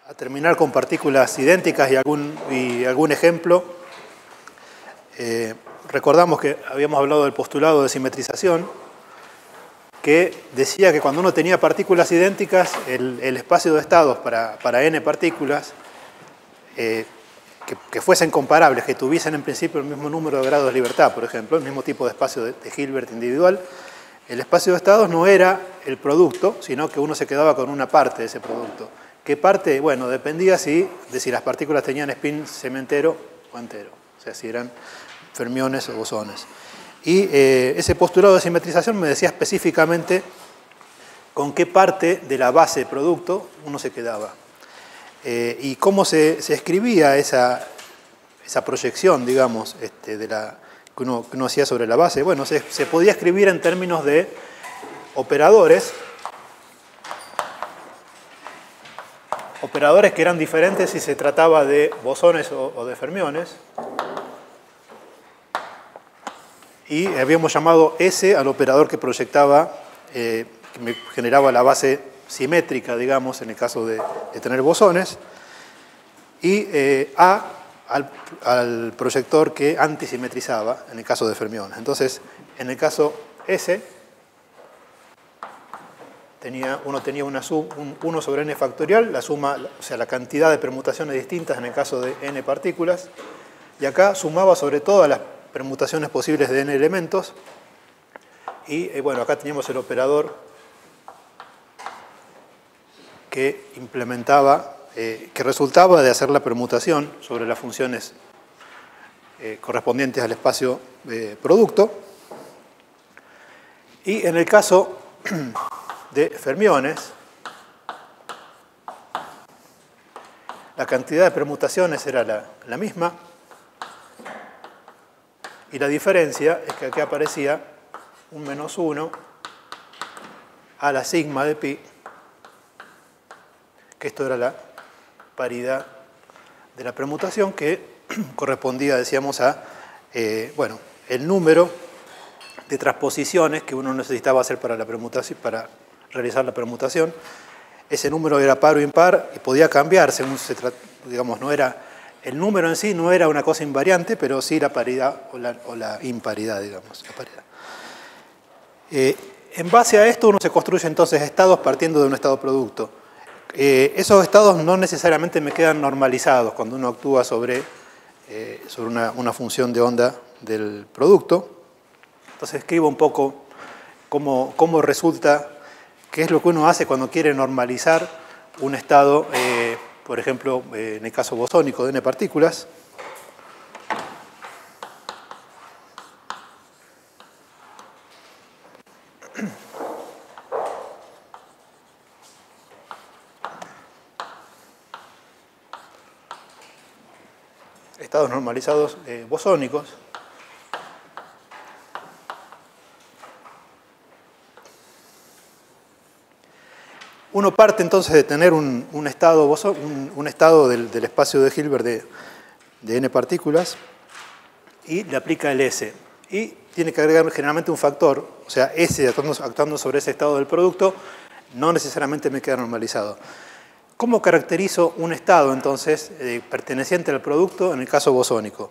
a terminar con partículas idénticas y algún ejemplo. Recordamos que habíamos hablado del postulado de simetrización, que decía que cuando uno tenía partículas idénticas, el espacio de estados para n partículas que fuesen comparables, que tuviesen en principio el mismo número de grados de libertad, por ejemplo, el mismo tipo de espacio de Hilbert individual, el espacio de estados no era el producto, sino que uno se quedaba con una parte de ese producto. ¿Qué parte? Bueno, dependía de si las partículas tenían spin semi-entero o entero, o sea, si eran fermiones o bosones. Y ese postulado de simetrización me decía específicamente con qué parte de la base de producto uno se quedaba. Y cómo se escribía esa proyección, digamos, que uno hacía sobre la base. Bueno, se podía escribir en términos de operadores que eran diferentes si se trataba de bosones o de fermiones. Y habíamos llamado S al operador que proyectaba, que me generaba la base simétrica, digamos, en el caso de tener bosones, y A al proyector que antisimetrizaba, en el caso de fermiones. Entonces, en el caso S, uno tenía un 1 sobre n factorial, la suma, o sea, la cantidad de permutaciones distintas en el caso de n partículas, y acá sumaba sobre todas las permutaciones posibles de n elementos, y bueno, acá teníamos el operador que implementaba, que resultaba de hacer la permutación sobre las funciones correspondientes al espacio producto. Y en el caso de fermiones, la cantidad de permutaciones era la misma, y la diferencia es que aquí aparecía un menos 1 a la sigma de pi, que esto era la paridad de la permutación, que correspondía, decíamos, a bueno, el número de transposiciones que uno necesitaba hacer para realizar la permutación. Ese número era par o impar y podía cambiar según digamos, no era. El número en sí no era una cosa invariante, pero sí la paridad o la imparidad, digamos. La paridad. En base a esto uno se construye entonces estados partiendo de un estado producto. Esos estados no necesariamente me quedan normalizados cuando uno actúa sobre una función de onda del producto. Entonces escribo un poco cómo resulta, qué es lo que uno hace cuando quiere normalizar un estado, por ejemplo, en el caso bosónico de n partículas. Estados normalizados bosónicos. Uno parte entonces de tener un estado del espacio de Hilbert de n partículas y le aplica el S. Y tiene que agregar generalmente un factor, o sea, S actuando sobre ese estado del producto, no necesariamente me queda normalizado. ¿Cómo caracterizo un estado entonces perteneciente al producto en el caso bosónico?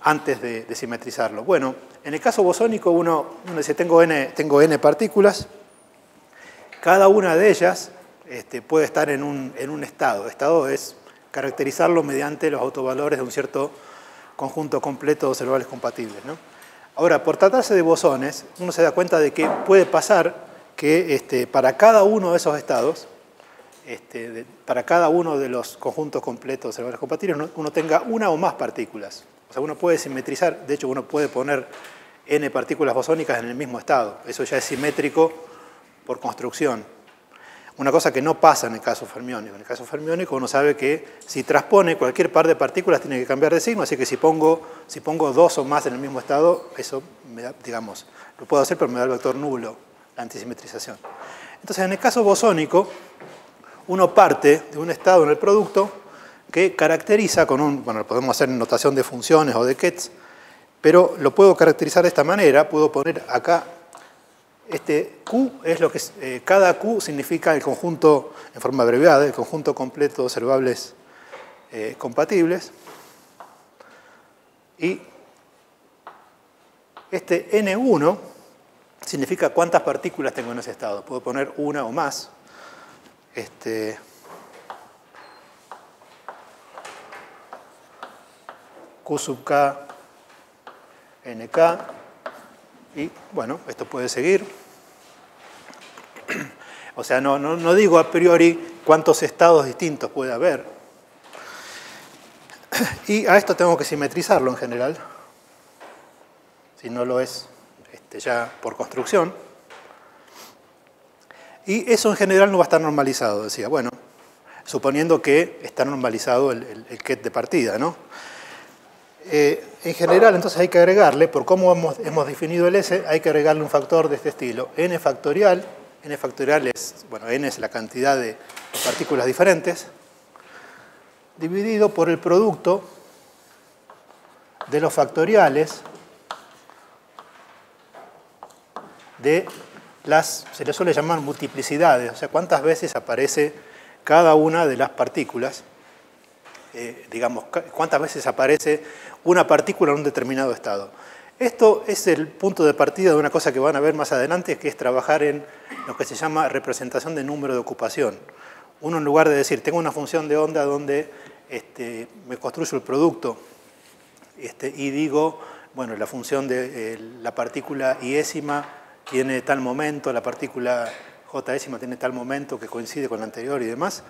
Antes de simetrizarlo. Bueno, en el caso bosónico uno dice tengo n partículas. Cada una de ellas puede estar en un estado. Estado es caracterizarlo mediante los autovalores de un cierto conjunto completo de observables compatibles, ¿no? Ahora, por tratarse de bosones, uno se da cuenta de que puede pasar que para cada uno de esos estados, para cada uno de los conjuntos completos de observables compatibles, uno tenga una o más partículas. O sea, uno puede simetrizar, de hecho uno puede poner n partículas bosónicas en el mismo estado. Eso ya es simétrico por construcción. Una cosa que no pasa en el caso fermiónico. En el caso fermiónico uno sabe que si transpone cualquier par de partículas tiene que cambiar de signo, así que si pongo dos o más en el mismo estado, eso me da, digamos, lo puedo hacer, pero me da el vector nulo, la antisimetrización. Entonces, en el caso bosónico, uno parte de un estado en el producto que caracteriza con bueno, lo podemos hacer en notación de funciones o de Ketz, pero lo puedo caracterizar de esta manera. Puedo poner acá Este Q es lo que cada Q significa el conjunto, en forma abreviada, el conjunto completo de observables compatibles. Y este N1 significa cuántas partículas tengo en ese estado. Puedo poner una o más. Q sub K, NK. Y bueno, esto puede seguir. O sea, no digo a priori cuántos estados distintos puede haber. Y a esto tengo que simetrizarlo en general. Si no lo es ya por construcción. Y eso en general no va a estar normalizado, decía. Bueno, suponiendo que está normalizado el ket de partida, ¿no? En general, entonces hay que agregarle, por cómo hemos definido el S, hay que agregarle un factor de este estilo. N factorial es, bueno, N es la cantidad de partículas diferentes, dividido por el producto de los factoriales de se le suele llamar multiplicidades, o sea, cuántas veces aparece cada una de las partículas, digamos, cuántas veces aparece una partícula en un determinado estado. Esto es el punto de partida de una cosa que van a ver más adelante, que es trabajar en lo que se llama representación de número de ocupación. Uno, en lugar de decir, tengo una función de onda donde me construyo el producto y digo, bueno, la función de la partícula iésima tiene tal momento, la partícula jésima tiene tal momento que coincide con la anterior y demás,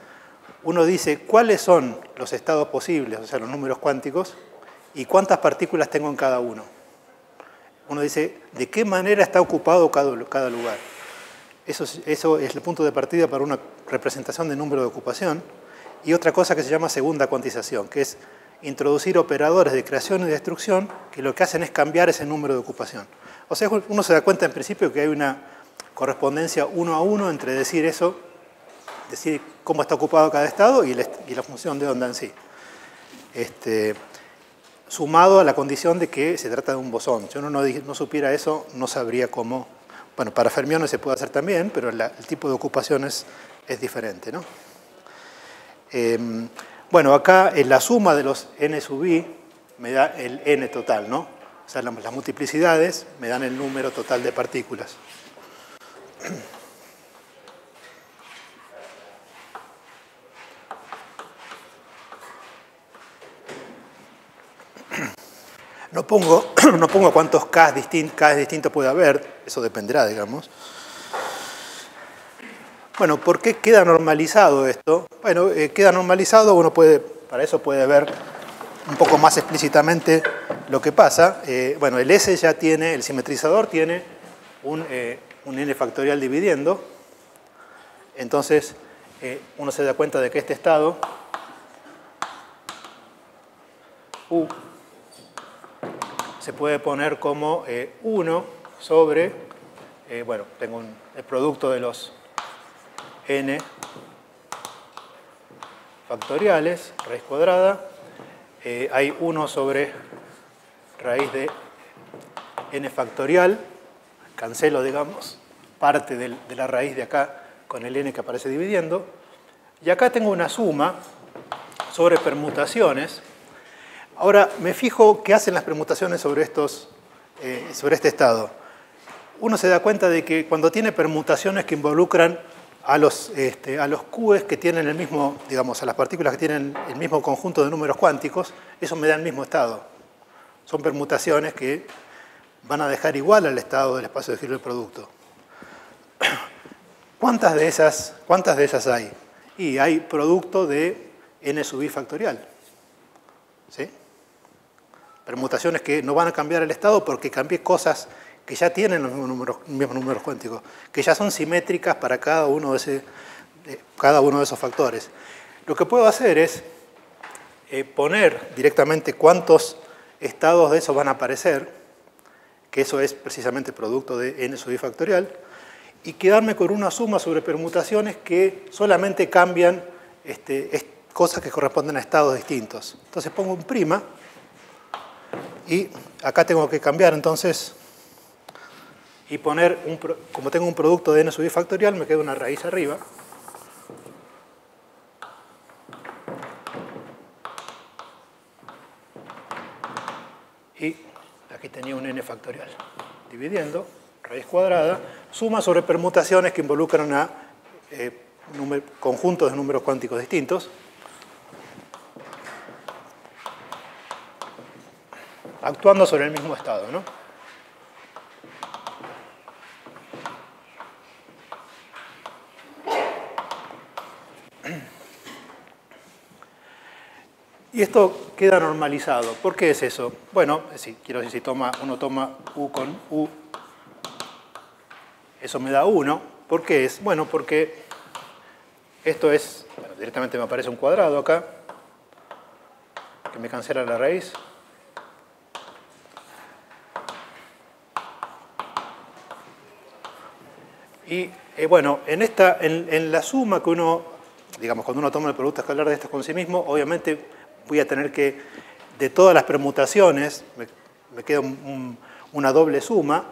uno dice cuáles son los estados posibles, o sea, los números cuánticos, y cuántas partículas tengo en cada uno. Uno dice de qué manera está ocupado cada lugar. Eso es el punto de partida para una representación de número de ocupación. Y otra cosa que se llama segunda cuantización, que es introducir operadores de creación y destrucción que lo que hacen es cambiar ese número de ocupación. O sea, uno se da cuenta en principio que hay una correspondencia 1 a 1 entre decir eso, decir cómo está ocupado cada estado y la función de onda en sí. Sumado a la condición de que se trata de un bosón. Si uno no supiera eso, no sabría cómo. Bueno, para fermiones se puede hacer también, pero el tipo de ocupación es diferente, ¿no? Bueno, acá en la suma de los n sub i me da el n total, ¿no? O sea, las multiplicidades me dan el número total de partículas. No pongo cuántos K distintos puede haber, eso dependerá, digamos. Bueno, ¿por qué queda normalizado esto? Bueno, queda normalizado, uno para eso puede ver un poco más explícitamente lo que pasa. Bueno, el S ya tiene, el simetrizador tiene un n factorial dividiendo. Entonces, uno se da cuenta de que este estado, U, se puede poner como 1 sobre, bueno, tengo el producto de los n factoriales, raíz cuadrada, hay 1 sobre raíz de n factorial, cancelo, digamos, parte de la raíz de acá con el n que aparece dividiendo, y acá tengo una suma sobre permutaciones. Ahora, me fijo qué hacen las permutaciones sobre este estado. Uno se da cuenta de que cuando tiene permutaciones que involucran a los Qs que tienen el mismo, digamos, a las partículas que tienen el mismo conjunto de números cuánticos, eso me da el mismo estado. Son permutaciones que van a dejar igual al estado del espacio de giro del producto. ¿Cuántas de esas hay? Y hay producto de n sub i factorial. ¿Sí? Permutaciones que no van a cambiar el estado porque cambié cosas que ya tienen los mismos números cuánticos, que ya son simétricas para cada uno de esos factores. Lo que puedo hacer es poner directamente cuántos estados de esos van a aparecer, que eso es precisamente producto de n sub i factorial, y quedarme con una suma sobre permutaciones que solamente cambian cosas que corresponden a estados distintos. Entonces pongo un prima, y acá tengo que cambiar entonces y poner, como tengo un producto de n sub i factorial, me queda una raíz arriba. Y aquí tenía un n factorial. Dividiendo, raíz cuadrada, suma sobre permutaciones que involucran a conjuntos de números cuánticos distintos, actuando sobre el mismo estado, ¿no? Y esto queda normalizado. ¿Por qué es eso? Bueno, quiero decir, si uno toma u con u, eso me da 1. ¿Por qué es? Bueno, porque esto es, bueno, directamente me aparece un cuadrado acá, que me cancela la raíz. Y bueno, en la suma que uno, digamos, cuando uno toma el producto escalar de estos con sí mismo, obviamente voy a tener que, de todas las permutaciones, me queda una doble suma,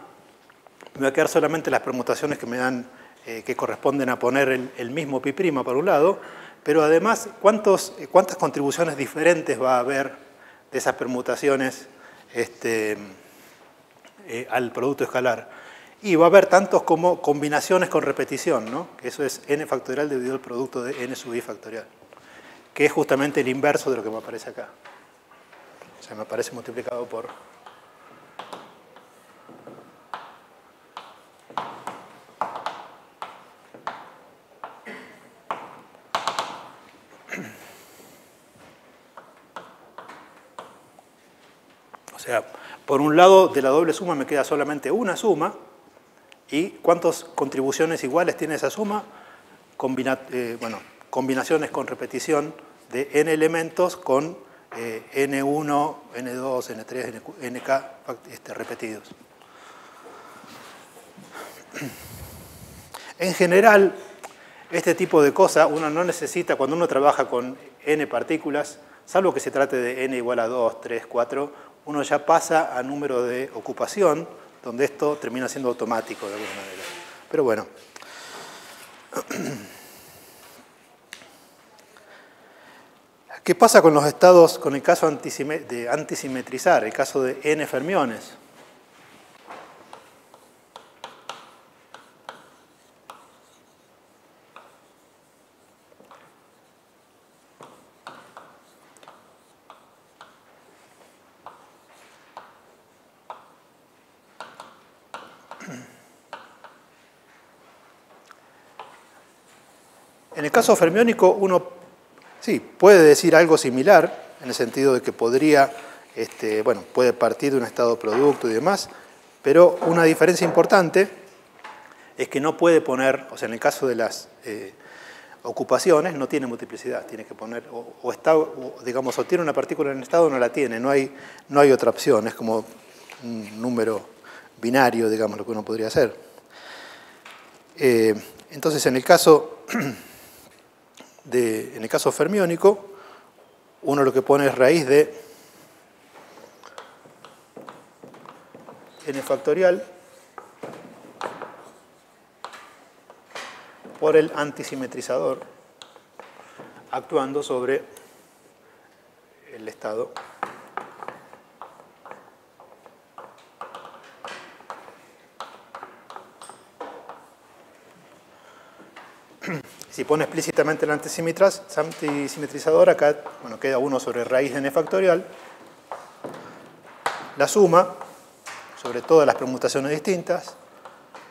me va a quedar solamente las permutaciones que me dan, que corresponden a poner el mismo pi' por un lado, pero además, ¿cuántas contribuciones diferentes va a haber de esas permutaciones al producto escalar? Y va a haber tantos como combinaciones con repetición, ¿no? Que eso es n factorial dividido el producto de n sub i factorial, que es justamente el inverso de lo que me aparece acá. O sea, me aparece multiplicado por... O sea, por un lado, de la doble suma me queda solamente una suma. ¿Y cuántas contribuciones iguales tiene esa suma? Bueno, combinaciones con repetición de n elementos con n1, n2, n3, nk repetidos. En general, este tipo de cosas uno no necesita, cuando uno trabaja con n partículas, salvo que se trate de n igual a 2, 3, 4, uno ya pasa a número de ocupación, donde esto termina siendo automático de alguna manera. Pero bueno. ¿Qué pasa con los estados, con el caso de antisimetrizar, el caso de n fermiones? En el caso fermiónico, uno sí puede decir algo similar, en el sentido de que podría, bueno, puede partir de un estado producto y demás, pero una diferencia importante es que no puede poner, o sea, en el caso de las ocupaciones, no tiene multiplicidad, tiene que poner, digamos, o tiene una partícula en estado o no la tiene, no hay otra opción, es como un número binario, digamos, lo que uno podría hacer. Entonces, en el caso fermiónico, uno lo que pone es raíz de n factorial por el antisimetrizador actuando sobre el estado si pone explícitamente el antisimetrizador, acá bueno, queda 1 sobre raíz de n factorial, la suma sobre todas las permutaciones distintas,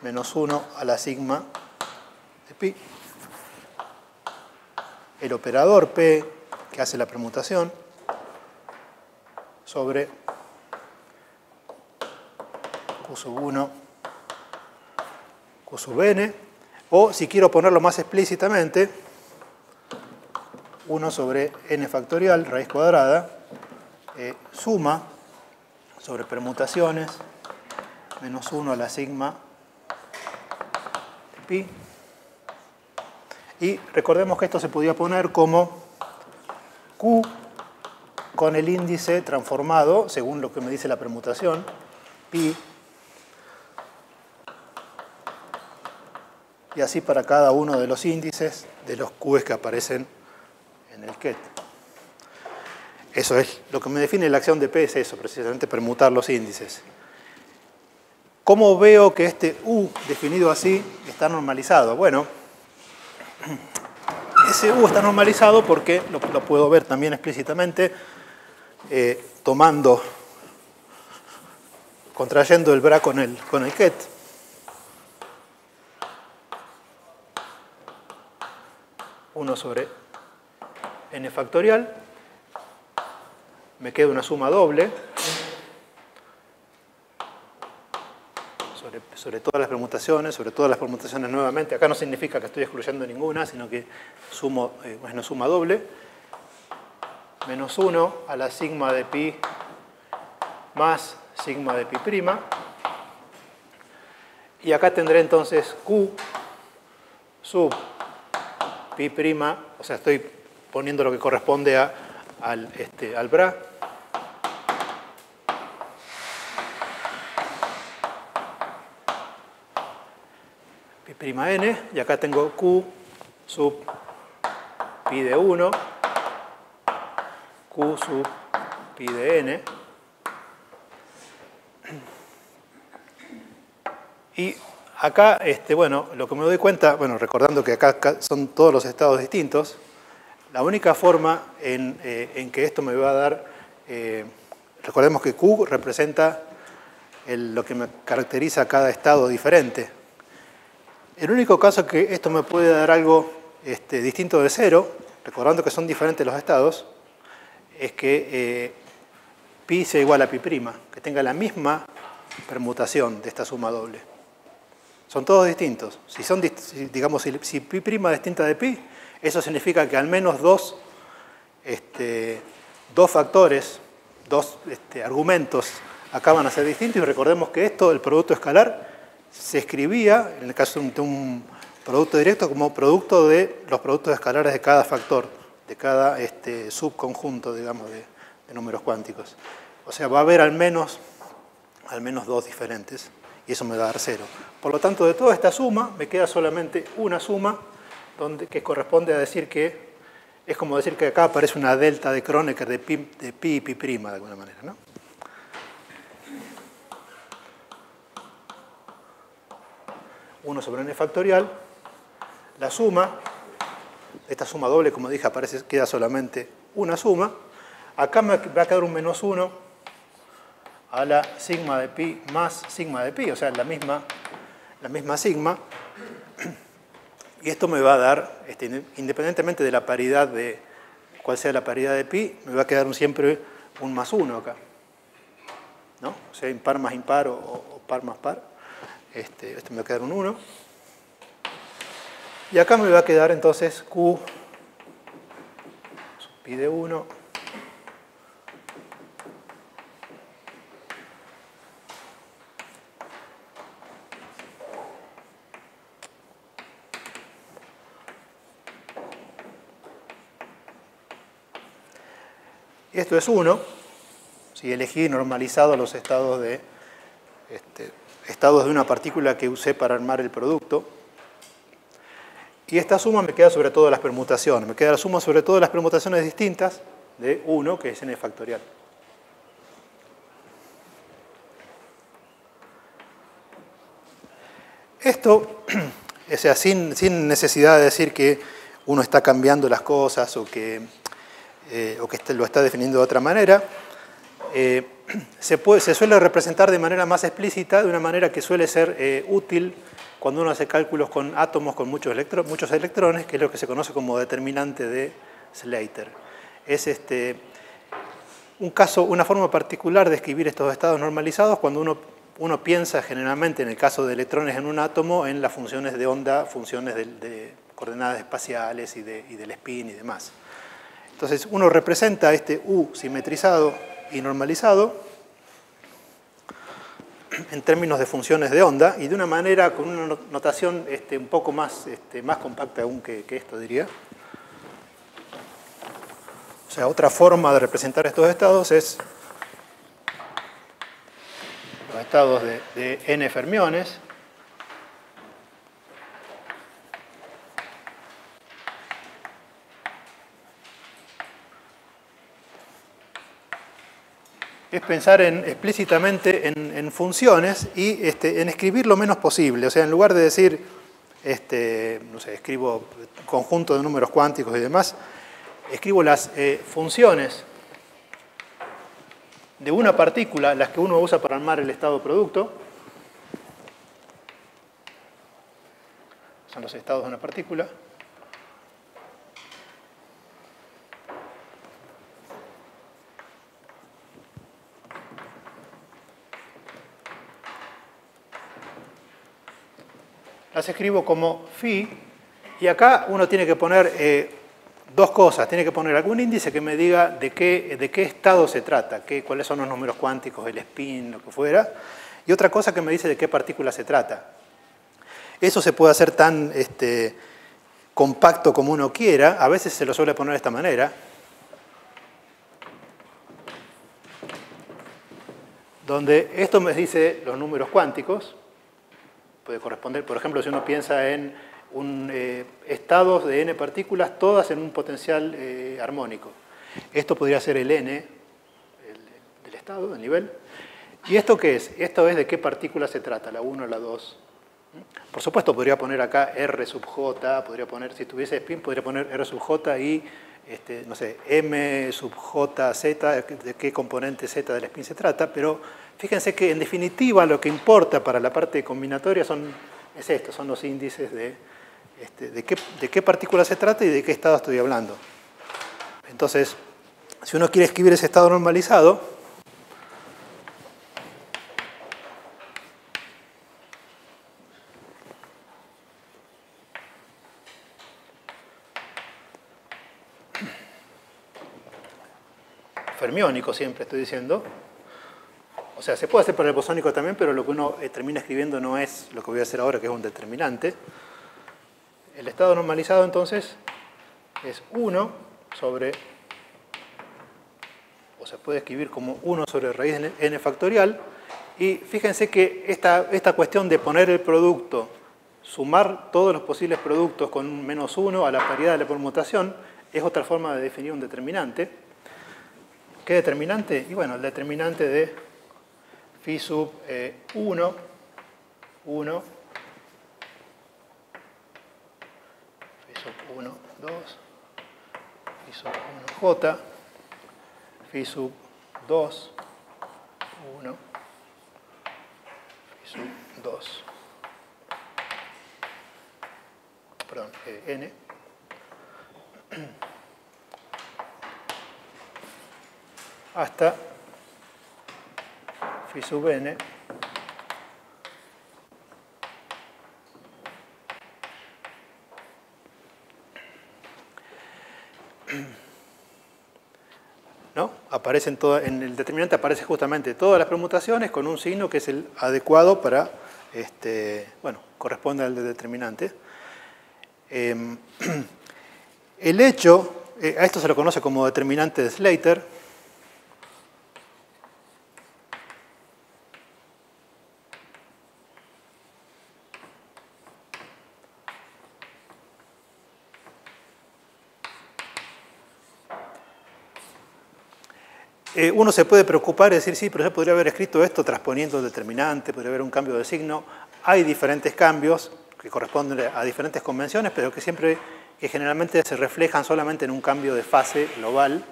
menos 1 a la sigma de pi, el operador p que hace la permutación, sobre q sub 1, q sub n, o si quiero ponerlo más explícitamente, 1 sobre n factorial, raíz cuadrada, suma sobre permutaciones, menos 1 a la sigma de pi. Y recordemos que esto se podía poner como q con el índice transformado, según lo que me dice la permutación, pi y así para cada uno de los índices de los Qs que aparecen en el ket. Eso es, lo que me define la acción de P es eso, precisamente permutar los índices. ¿Cómo veo que este U definido así está normalizado? Bueno, ese U está normalizado porque lo puedo ver también explícitamente contrayendo el bra con el ket. Uno sobre n factorial. Me queda una suma doble sobre todas las permutaciones nuevamente. Acá no significa que estoy excluyendo ninguna, sino que sumo, es una suma doble. Menos 1 a la sigma de pi más sigma de pi prima. Y acá tendré entonces Q sub pi prima, o sea, estoy poniendo lo que corresponde al bra. Pi prima n, y acá tengo Q sub pi de 1, Q sub pi de n. Y acá, bueno, lo que me doy cuenta, bueno, recordando que acá son todos los estados distintos, la única forma en que esto me va a dar, recordemos que Q representa lo que me caracteriza a cada estado diferente. El único caso que esto me puede dar algo distinto de cero, recordando que son diferentes los estados, es que pi sea igual a pi prima, que tenga la misma permutación de esta suma doble. Son todos distintos. Si pi prima es distinta de pi, eso significa que al menos dos factores, dos argumentos acá van a ser distintos. Y recordemos que esto, el producto escalar, se escribía, en el caso de un producto directo, como producto de los productos escalares de cada factor, de cada subconjunto, digamos, de números cuánticos. O sea, va a haber al menos dos diferentes, y eso me va a dar 0. Por lo tanto, de toda esta suma, me queda solamente una suma que corresponde a decir que es como decir que acá aparece una delta de Kronecker de pi y pi prima, de alguna manera, ¿no? Uno sobre n factorial. La suma, esta suma doble, como dije, queda solamente una suma. Acá me va a quedar un menos 1 a la sigma de pi más sigma de pi, o sea, la misma sigma. Y esto me va a dar, independientemente de la paridad de cuál sea la paridad de pi, me va a quedar siempre un más 1 acá, ¿no? O sea, impar más impar o par más par. Este me va a quedar un 1. Y acá me va a quedar entonces Q sub pi de 1 y esto es 1 si elegí normalizado los estados de una partícula que usé para armar el producto. Y esta suma me queda sobre todas las permutaciones. Me queda la suma sobre todas las permutaciones distintas de 1, que es n factorial. Esto, o sea, sin necesidad de decir que uno está cambiando las cosas o que lo está definiendo de otra manera, se suele representar de manera más explícita, de una manera que suele ser útil cuando uno hace cálculos con átomos con muchos electrones, que es lo que se conoce como determinante de Slater. Es una forma particular de escribir estos estados normalizados cuando uno piensa generalmente, en el caso de electrones en un átomo, en las funciones de onda, funciones de coordenadas espaciales y del spin y demás. Entonces uno representa este U simetrizado y normalizado en términos de funciones de onda y de una manera con una notación un poco más compacta aún que esto, diría. O sea, otra forma de representar estos estados es los estados de n fermiones es pensar explícitamente en funciones y en escribir lo menos posible. O sea, en lugar de decir, no sé, escribo conjunto de números cuánticos y demás, escribo las funciones de una partícula, las que uno usa para armar el estado producto. Son los estados de una partícula. Las escribo como phi, y acá uno tiene que poner dos cosas. Tiene que poner algún índice que me diga de qué estado se trata, cuáles son los números cuánticos, el spin, lo que fuera, y otra cosa que me dice de qué partícula se trata. Eso se puede hacer tan compacto como uno quiera. A veces se lo suele poner de esta manera, donde esto me dice los números cuánticos. Puede corresponder, por ejemplo, si uno piensa en estados de n partículas, todas en un potencial armónico. Esto podría ser el n del estado, el nivel. ¿Y esto qué es? Esto es de qué partícula se trata, la 1 o la 2. Por supuesto, podría poner acá R sub J, podría poner, si tuviese spin, podría poner R sub J y, no sé, M sub J, Z, de qué componente Z del spin se trata, pero fíjense que en definitiva lo que importa para la parte combinatoria son los índices de qué partícula se trata y de qué estado estoy hablando. Entonces, si uno quiere escribir ese estado normalizado, fermiónico siempre estoy diciendo. O sea, se puede hacer para el bosónico también, pero lo que uno termina escribiendo no es lo que voy a hacer ahora, que es un determinante. El estado normalizado, entonces, es 1 sobre, o se puede escribir como 1 sobre raíz de n factorial. Y fíjense que esta cuestión de poner el producto, sumar todos los posibles productos con un menos 1 a la paridad de la permutación, es otra forma de definir un determinante. ¿Qué determinante? Y bueno, el determinante de phi sub 1, phi sub 1, 2, phi sub 1j, phi sub 2, 1, phi sub 2, perdón, n, hasta phi sub n ¿no? Aparecen en el determinante aparece justamente todas las permutaciones con un signo que es el adecuado para, bueno, corresponde al determinante. El hecho, a esto se lo conoce como determinante de Slater. Uno se puede preocupar y decir, sí, pero yo podría haber escrito esto transponiendo el determinante, podría haber un cambio de signo. Hay diferentes cambios que corresponden a diferentes convenciones, pero que generalmente se reflejan solamente en un cambio de fase global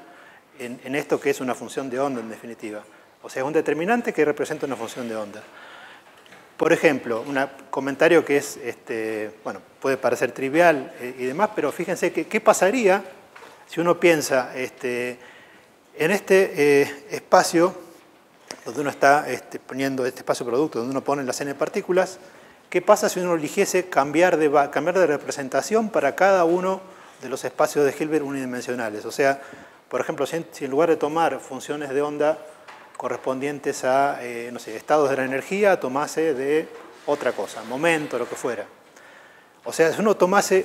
en esto que es una función de onda, en definitiva. O sea, es un determinante que representa una función de onda. Por ejemplo, un comentario que es, bueno, puede parecer trivial y demás, pero fíjense que qué pasaría si uno piensa en este espacio donde uno está poniendo este espacio producto, donde uno pone las n partículas. ¿Qué pasa si uno eligiese cambiar de representación para cada uno de los espacios de Hilbert unidimensionales? O sea, por ejemplo, si en lugar de tomar funciones de onda correspondientes a, no sé, estados de la energía, tomase de otra cosa, momento, lo que fuera. O sea, si uno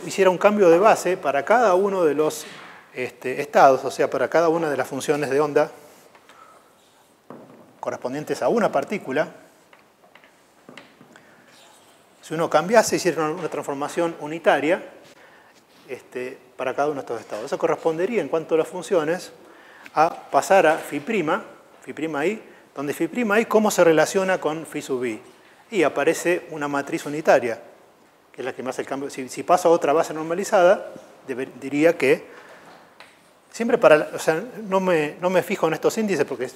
hiciera un cambio de base para cada uno de los estados, o sea, para cada una de las funciones de onda correspondientes a una partícula, si uno cambiase, hiciera una transformación unitaria para cada uno de estos estados. Eso correspondería, en cuanto a las funciones, a pasar a phi', Φ'I, donde F'I, ¿cómo se relaciona con Phi sub I? Y aparece una matriz unitaria, que es la que me hace el cambio. Si paso a otra base normalizada, diría que siempre o sea, no me fijo en estos índices porque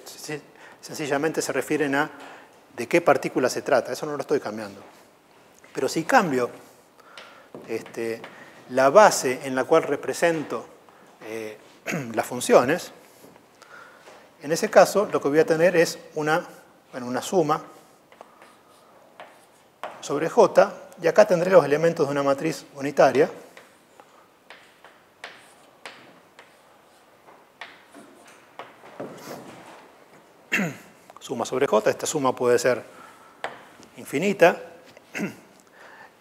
sencillamente se refieren a de qué partícula se trata. Eso no lo estoy cambiando. Pero si cambio la base en la cual represento las funciones, en ese caso lo que voy a tener es una suma sobre J, y acá tendré los elementos de una matriz unitaria. Suma sobre J, esta suma puede ser infinita,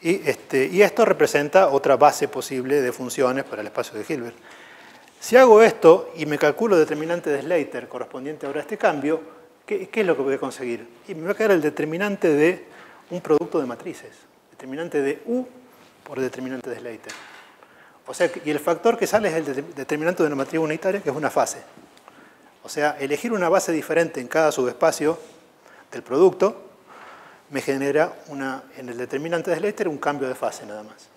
y esto representa otra base posible de funciones para el espacio de Hilbert. Si hago esto y me calculo el determinante de Slater correspondiente ahora a este cambio, ¿qué es lo que voy a conseguir? Y me va a quedar el determinante de un producto de matrices, determinante de U por determinante de Slater. O sea, y el factor que sale es el determinante de una matriz unitaria, que es una fase. O sea, elegir una base diferente en cada subespacio del producto me genera en el determinante de Slater un cambio de fase nada más.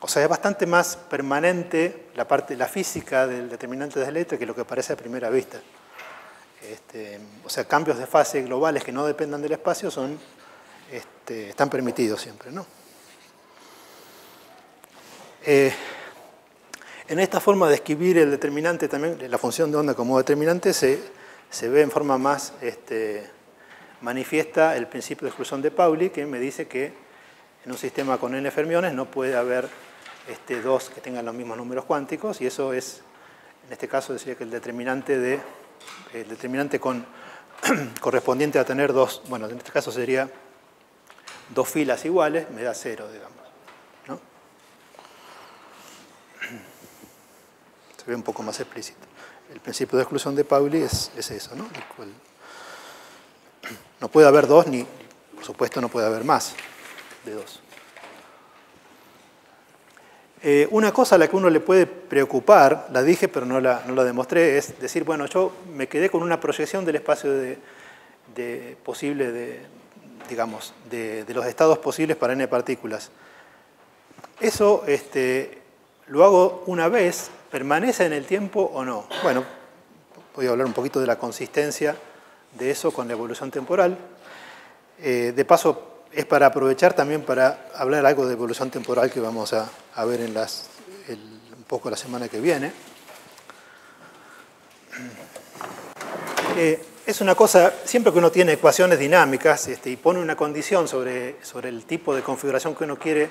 O sea, es bastante más permanente la física del determinante de Slater que lo que parece a primera vista. O sea, cambios de fase globales que no dependan del espacio están permitidos siempre, ¿no? En esta forma de escribir el determinante también, la función de onda como determinante, se ve en forma más manifiesta el principio de exclusión de Pauli, que me dice que en un sistema con n fermiones no puede haber dos que tengan los mismos números cuánticos, y eso es, en este caso, decía que el determinante correspondiente a tener dos, bueno, en este caso sería dos filas iguales, me da 0, digamos, ¿no? Se ve un poco más explícito. El principio de exclusión de Pauli es eso, ¿no? No puede haber dos, ni por supuesto no puede haber más de dos. Una cosa a la que uno le puede preocupar, la dije pero no la demostré, es decir, bueno, yo me quedé con una proyección del espacio posible digamos, de los estados posibles para n partículas. Eso lo hago una vez, ¿permanece en el tiempo o no? Bueno, voy a hablar un poquito de la consistencia de eso con la evolución temporal. De paso, es para aprovechar también para hablar algo de evolución temporal que vamos a ver un poco la semana que viene. Es una cosa, siempre que uno tiene ecuaciones dinámicas y pone una condición sobre el tipo de configuración que uno quiere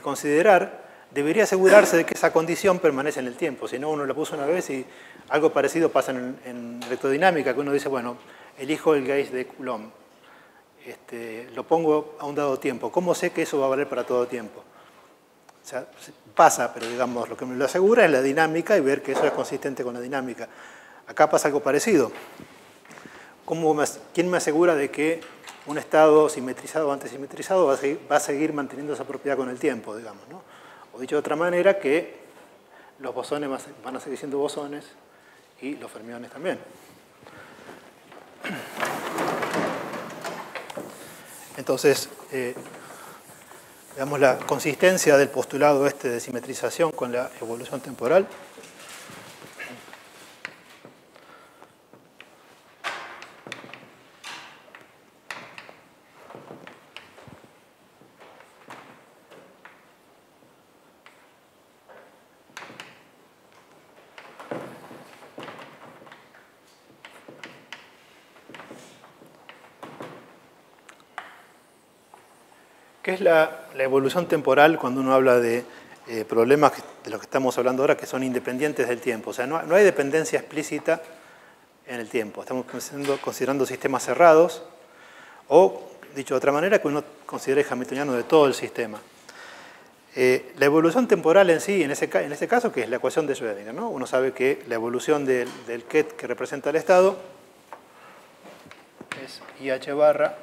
considerar, debería asegurarse de que esa condición permanece en el tiempo. Si no, uno la puso una vez y algo parecido pasa en electrodinámica, que uno dice, bueno, elijo el gauge de Coulomb. Lo pongo a un dado tiempo. ¿Cómo sé que eso va a valer para todo tiempo? O sea, pasa, pero digamos, lo que me lo asegura es la dinámica y ver que eso es consistente con la dinámica. Acá pasa algo parecido. ¿Quién me asegura de que un estado simetrizado o antisimetrizado va a seguir manteniendo esa propiedad con el tiempo, digamos, ¿no? O dicho de otra manera, que los bosones van a seguir siendo bosones y los fermiones también. Entonces, veamos la consistencia del postulado de simetrización con la evolución temporal. ¿Qué es la evolución temporal cuando uno habla de problemas de los que estamos hablando ahora que son independientes del tiempo? O sea, no hay dependencia explícita en el tiempo. Estamos considerando sistemas cerrados o, dicho de otra manera, que uno considere hamiltoniano de todo el sistema. La evolución temporal en sí, en este caso, que es la ecuación de Schrödinger, ¿no? Uno sabe que la evolución del ket que representa el estado es IH barra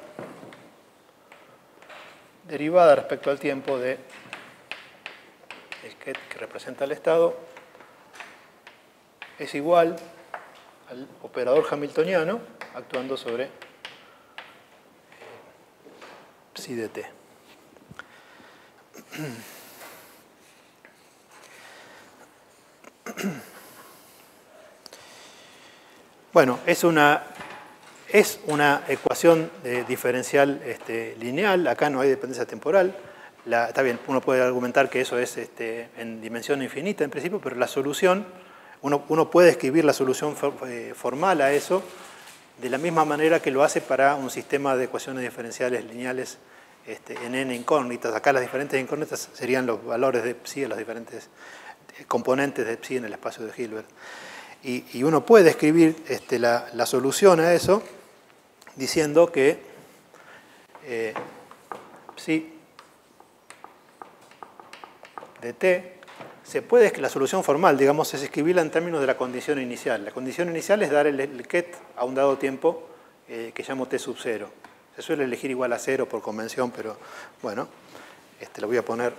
derivada respecto al tiempo de el ket que representa el estado es igual al operador hamiltoniano actuando sobre psi de t. Bueno, es una ecuación diferencial lineal. Acá no hay dependencia temporal. Está bien, uno puede argumentar que eso es en dimensión infinita en principio, pero la solución, uno puede escribir la solución formal a eso de la misma manera que lo hace para un sistema de ecuaciones diferenciales lineales en n incógnitas. Acá las diferentes incógnitas serían los valores de psi, los diferentes componentes de psi en el espacio de Hilbert. Y uno puede escribir la solución a eso diciendo que psi de t se puede, la solución formal, digamos, es escribirla en términos de la condición inicial. La condición inicial es dar el ket a un dado tiempo que llamo t sub 0. Se suele elegir igual a 0 por convención, pero bueno, lo voy a poner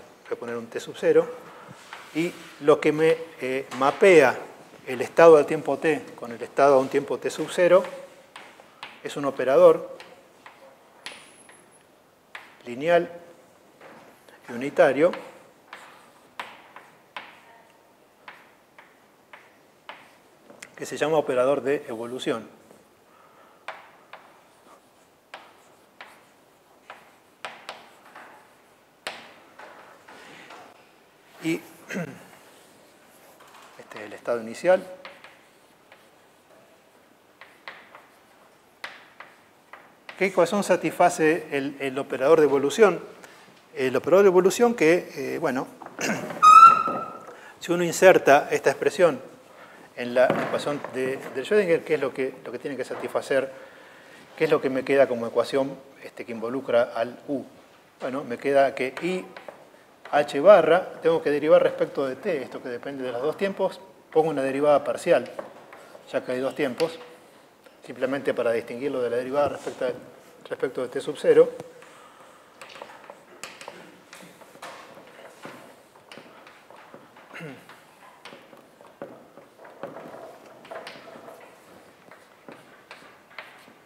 un t sub 0. Y lo que me mapea el estado al tiempo t con el estado a un tiempo t sub 0 es un operador lineal y unitario que se llama operador de evolución. Y este es el estado inicial. ¿Qué ecuación satisface el operador de evolución? El operador de evolución que, bueno, si uno inserta esta expresión en la ecuación de Schrödinger, ¿qué es lo que tiene que satisfacer? ¿Qué es lo que me queda como ecuación que involucra al U? Bueno, me queda que I h barra, tengo que derivar respecto de t, esto que depende de los dos tiempos, pongo una derivada parcial, ya que hay dos tiempos, simplemente para distinguirlo de la derivada respecto de t sub 0.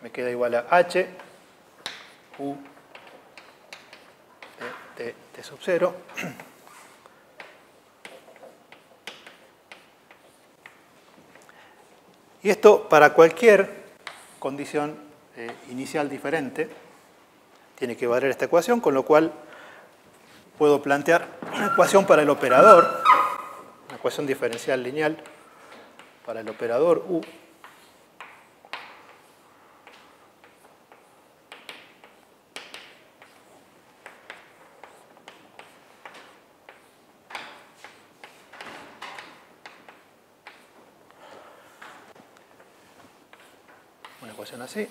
Me queda igual a h u de t sub 0. Y esto para cualquier condición inicial diferente tiene que valer esta ecuación, con lo cual puedo plantear una ecuación para el operador, una ecuación diferencial lineal para el operador U. Una ecuación así,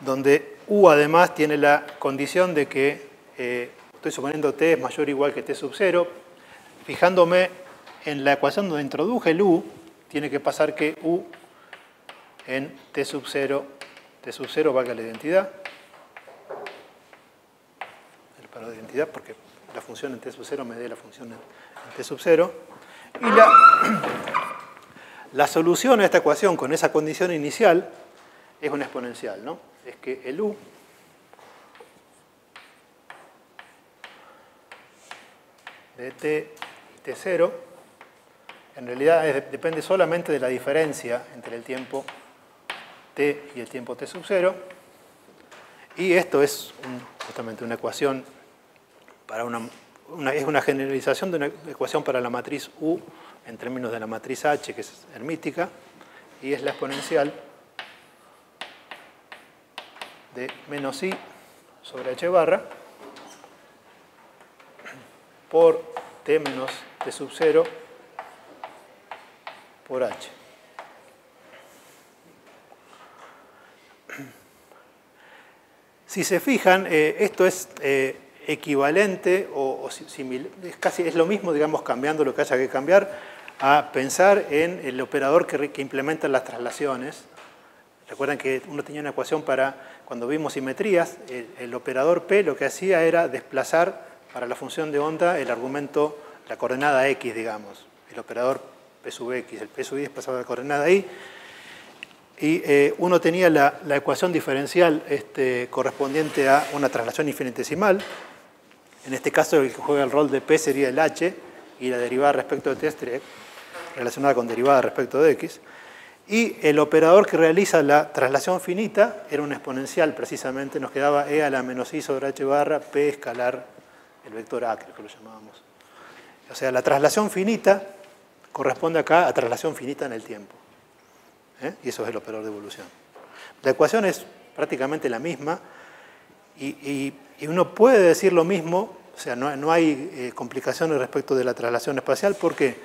donde U además tiene la condición de que, estoy suponiendo t es mayor o igual que t sub 0, fijándome en la ecuación donde introduje el U, tiene que pasar que U en t sub 0 valga la identidad, el paro de identidad, porque la función en t sub 0 me dé la función en t sub 0, y la solución a esta ecuación con esa condición inicial es una exponencial, ¿no? Es que el U de t y t0 en realidad depende solamente de la diferencia entre el tiempo t y el tiempo t sub 0, y esto es justamente una ecuación para es una generalización de una ecuación para la matriz U en términos de la matriz H, que es hermítica, y es la exponencial de menos I sobre H barra por T menos T sub 0 por H. Si se fijan, esto es equivalente o similar, es lo mismo, digamos, cambiando lo que haya que cambiar, a pensar en el operador que implementa las traslaciones. Recuerdan que uno tenía una ecuación para, cuando vimos simetrías, el operador P lo que hacía era desplazar para la función de onda el argumento, la coordenada X, digamos. El operador P sub x, el P sub y pasaba la coordenada ahí, y uno tenía la ecuación diferencial correspondiente a una traslación infinitesimal. En este caso, el que juega el rol de P sería el h, y la derivada respecto de t estaría relacionada con derivada respecto de x. Y el operador que realiza la traslación finita era un exponencial, precisamente. Nos quedaba e a la menos i sobre h barra p escalar el vector a, creo que lo llamábamos. O sea, la traslación finita corresponde acá a traslación finita en el tiempo. Y eso es el operador de evolución. La ecuación es prácticamente la misma, y uno puede decir lo mismo, o sea, no hay complicaciones respecto de la traslación espacial. ¿Por qué?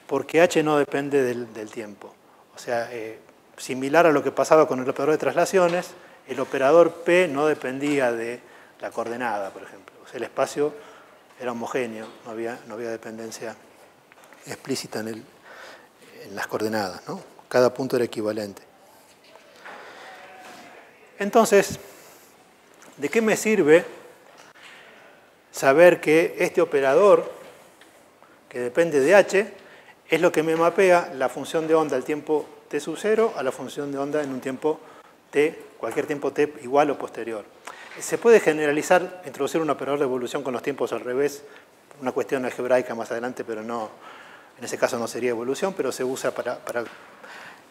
Porque h no depende del tiempo. O sea, similar a lo que pasaba con el operador de traslaciones, el operador P no dependía de la coordenada, por ejemplo. O sea, el espacio era homogéneo, no había dependencia explícita en las coordenadas, ¿no? Cada punto era equivalente. Entonces, ¿de qué me sirve saber que este operador, que depende de h, es lo que me mapea la función de onda al tiempo t sub 0 a la función de onda en un tiempo t, cualquier tiempo t igual o posterior? Se puede generalizar, introducir un operador de evolución con los tiempos al revés, una cuestión algebraica más adelante, pero no, en ese caso no sería evolución, pero se usa para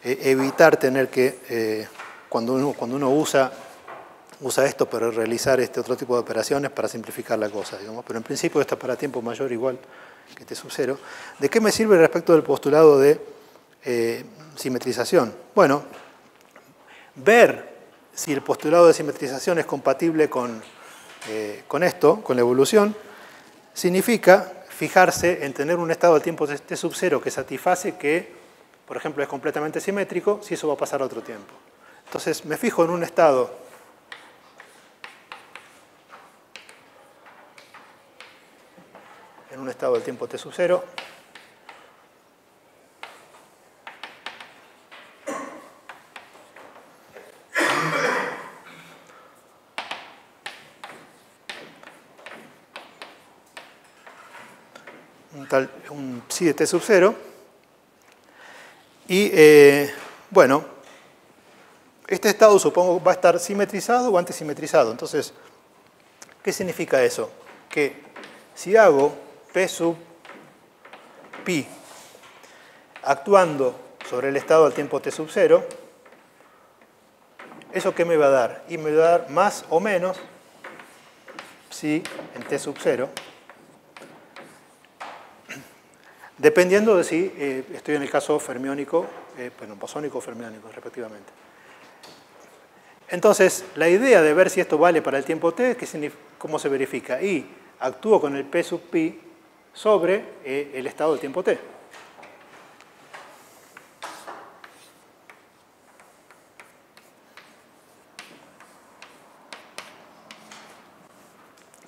evitar tener que, cuando uno usa esto para realizar otro tipo de operaciones, para simplificar la cosa, digamos. Pero en principio esto es para tiempo mayor igual que t sub 0. ¿De qué me sirve respecto del postulado de simetrización? Bueno, ver si el postulado de simetrización es compatible con esto, con la evolución, significa fijarse en tener un estado del tiempo t sub 0 que satisface que, por ejemplo, es completamente simétrico, si eso va a pasar a otro tiempo. Entonces, me fijo en un estado del tiempo t sub 0, un psi de t sub 0, y bueno, este estado supongo va a estar simetrizado o antisimetrizado. Entonces, ¿qué significa eso? Que si hago P sub pi actuando sobre el estado al tiempo t sub 0, ¿eso qué me va a dar? Y me va a dar más o menos psi en t sub 0, dependiendo de si estoy en el caso fermiónico, bosónico o fermiónico, respectivamente. Entonces, la idea de ver si esto vale para el tiempo t, ¿cómo se verifica? Y actúo con el P sub pi sobre el estado del tiempo t.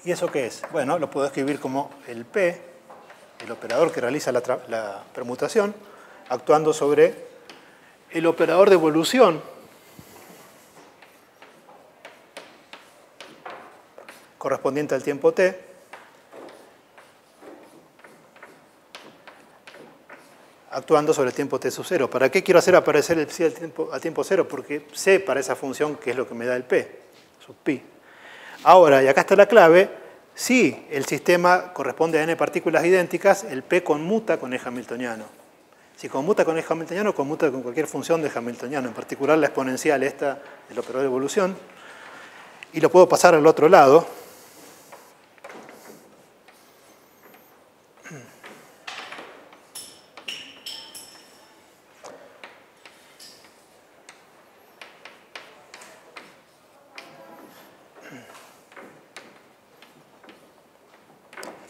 ¿Y eso qué es? Bueno, lo puedo escribir como el P, el operador que realiza la permutación, actuando sobre el operador de evolución correspondiente al tiempo t, actuando sobre el tiempo t sub 0. ¿Para qué quiero hacer aparecer el psi al tiempo 0? Porque sé para esa función qué es lo que me da el p, sub pi. Ahora, y acá está la clave, si el sistema corresponde a n partículas idénticas, el p conmuta con el hamiltoniano. Si conmuta con el hamiltoniano, conmuta con cualquier función de hamiltoniano, en particular la exponencial esta del operador de evolución, y lo puedo pasar al otro lado.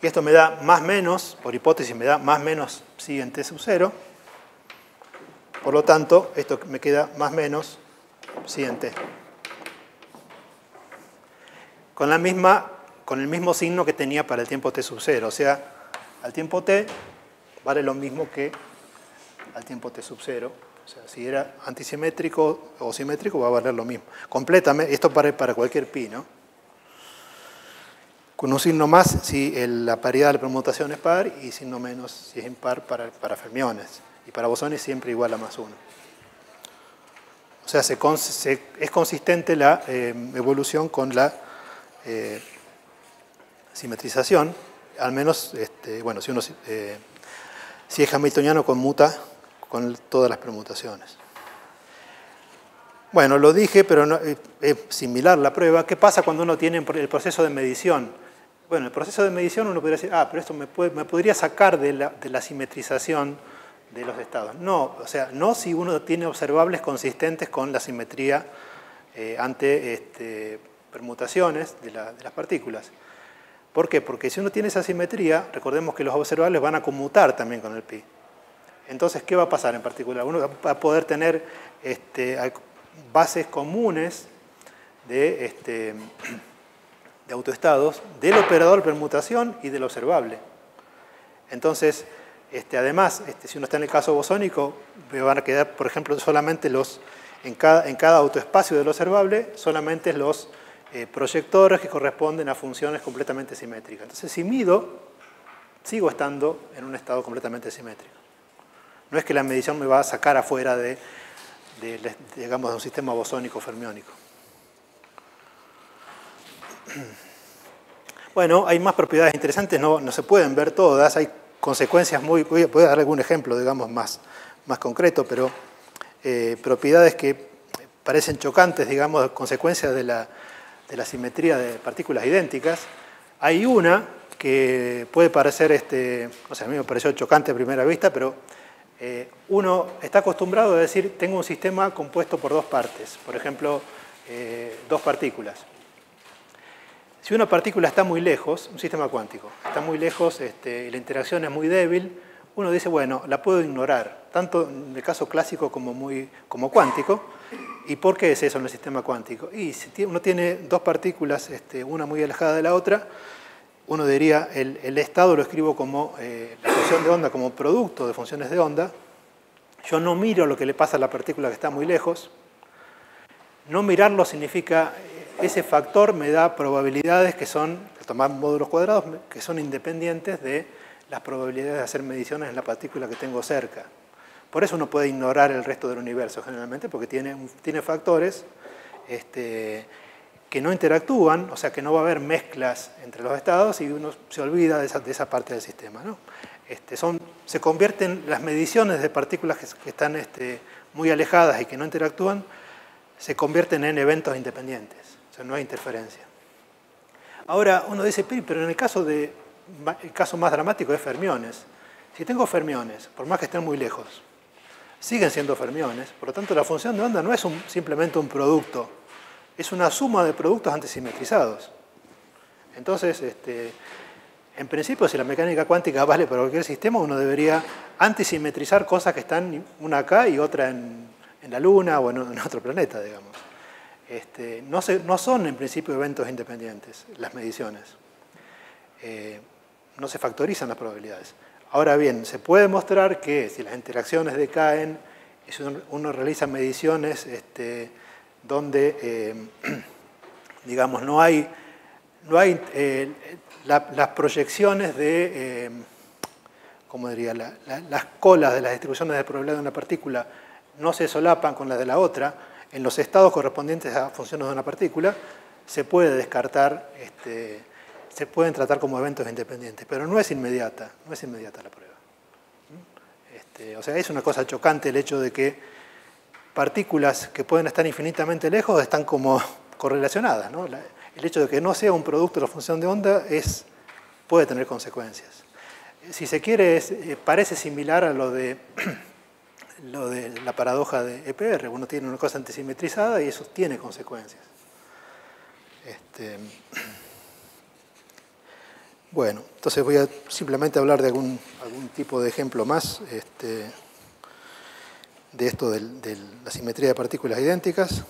Y esto me da más menos, por hipótesis me da más menos psi en t sub 0. Por lo tanto, esto me queda más menos psi en t. Con el mismo signo que tenía para el tiempo t sub 0. O sea, al tiempo t vale lo mismo que al tiempo t sub 0. O sea, si era antisimétrico o simétrico va a valer lo mismo. Completamente, esto vale para cualquier pi, ¿no? Con un signo más si la paridad de la permutación es par y signo menos si es impar para fermiones. Y para bosones siempre igual a +1. O sea, es consistente la evolución con la simetrización, al menos, bueno, si es hamiltoniano, conmuta con todas las permutaciones. Bueno, lo dije, pero no, es similar la prueba. ¿Qué pasa cuando uno tiene el proceso de medición? Bueno, el proceso de medición uno podría decir, pero esto me podría sacar de la simetrización de los estados. No, o sea, no si uno tiene observables consistentes con la simetría ante permutaciones de las partículas. ¿Por qué? Porque si uno tiene esa simetría, recordemos que los observables van a conmutar también con el pi. Entonces, ¿qué va a pasar en particular? Uno va a poder tener bases comunes de autoestados del operador de permutación y del observable. Entonces, además, si uno está en el caso bosónico, me van a quedar, por ejemplo, solamente en cada autoespacio del observable, solamente los proyectores que corresponden a funciones completamente simétricas. Entonces, si mido, sigo estando en un estado completamente simétrico. No es que la medición me va a sacar afuera digamos, de un sistema bosónico fermiónico. Bueno, hay más propiedades interesantes, no se pueden ver todas, hay consecuencias voy a dar algún ejemplo, digamos, más concreto, pero propiedades que parecen chocantes, digamos, consecuencias de la simetría de partículas idénticas. Hay una que puede parecer, o sea, a mí me pareció chocante a primera vista, pero uno está acostumbrado a decir, tengo un sistema compuesto por dos partes, por ejemplo, dos partículas. Si una partícula está muy lejos, un sistema cuántico, está muy lejos y la interacción es muy débil, uno dice, bueno, la puedo ignorar, tanto en el caso clásico como cuántico. ¿Y por qué es eso en el sistema cuántico? Y si uno tiene dos partículas, una muy alejada de la otra, uno diría, el estado lo escribo como la función de onda, como producto de funciones de onda. Yo no miro lo que le pasa a la partícula que está muy lejos. No mirarlo significa, ese factor me da probabilidades que son, al tomar módulos cuadrados, que son independientes de las probabilidades de hacer mediciones en la partícula que tengo cerca. Por eso uno puede ignorar el resto del universo generalmente, porque tiene factores que no interactúan, o sea que no va a haber mezclas entre los estados y uno se olvida de esa parte del sistema, ¿no? Se convierten las mediciones de partículas que están muy alejadas y que no interactúan, se convierten en eventos independientes, o sea, no hay interferencia. Ahora uno dice, pero en el caso más dramático es fermiones. Si tengo fermiones, por más que estén muy lejos, siguen siendo fermiones, por lo tanto la función de onda no es simplemente un producto, es una suma de productos antisimetrizados. Entonces, en principio, si la mecánica cuántica vale para cualquier sistema, uno debería antisimetrizar cosas que están una acá y otra en la Luna o en otro planeta, digamos. No son en principio eventos independientes las mediciones. No se factorizan las probabilidades. Ahora bien, se puede mostrar que si las interacciones decaen, si uno realiza mediciones donde, digamos, no hay las proyecciones de, ¿cómo diría? Las colas de las distribuciones de probabilidad de una partícula no se solapan con las de la otra, en los estados correspondientes a funciones de una partícula, se puede descartar, se pueden tratar como eventos independientes, pero no es inmediata la prueba. O sea, es una cosa chocante el hecho de que partículas que pueden estar infinitamente lejos están como correlacionadas, ¿no? El hecho de que no sea un producto de la función de onda puede tener consecuencias. Si se quiere, parece similar a lo de la paradoja de EPR. Uno tiene una cosa antisimetrizada y eso tiene consecuencias. Bueno, entonces voy a simplemente hablar de algún tipo de ejemplo más de esto de la simetría de partículas idénticas.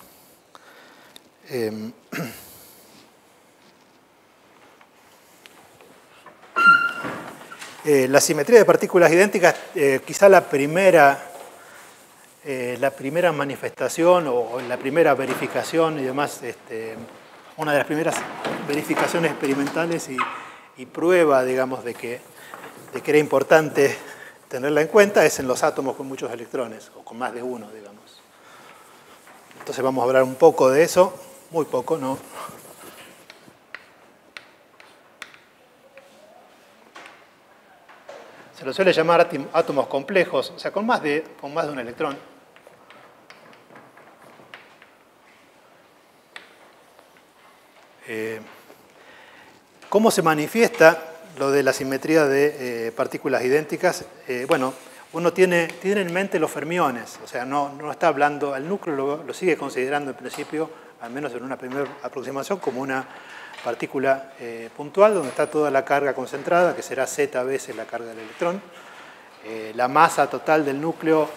La simetría de partículas idénticas, quizá la primera manifestación o la primera verificación y demás, una de las primeras verificaciones experimentales y prueba, digamos, de que era importante tenerla en cuenta es en los átomos con muchos electrones, o con más de uno, digamos. Entonces vamos a hablar un poco de eso, muy poco, ¿no? Se lo suele llamar átomos complejos, o sea, con más de un electrón. ¿Cómo se manifiesta lo de la simetría de partículas idénticas? Bueno, uno tiene en mente los fermiones, o sea, no está hablando, el núcleo lo sigue considerando en principio, al menos en una primera aproximación, como una partícula puntual donde está toda la carga concentrada, que será z veces la carga del electrón. La masa total del núcleo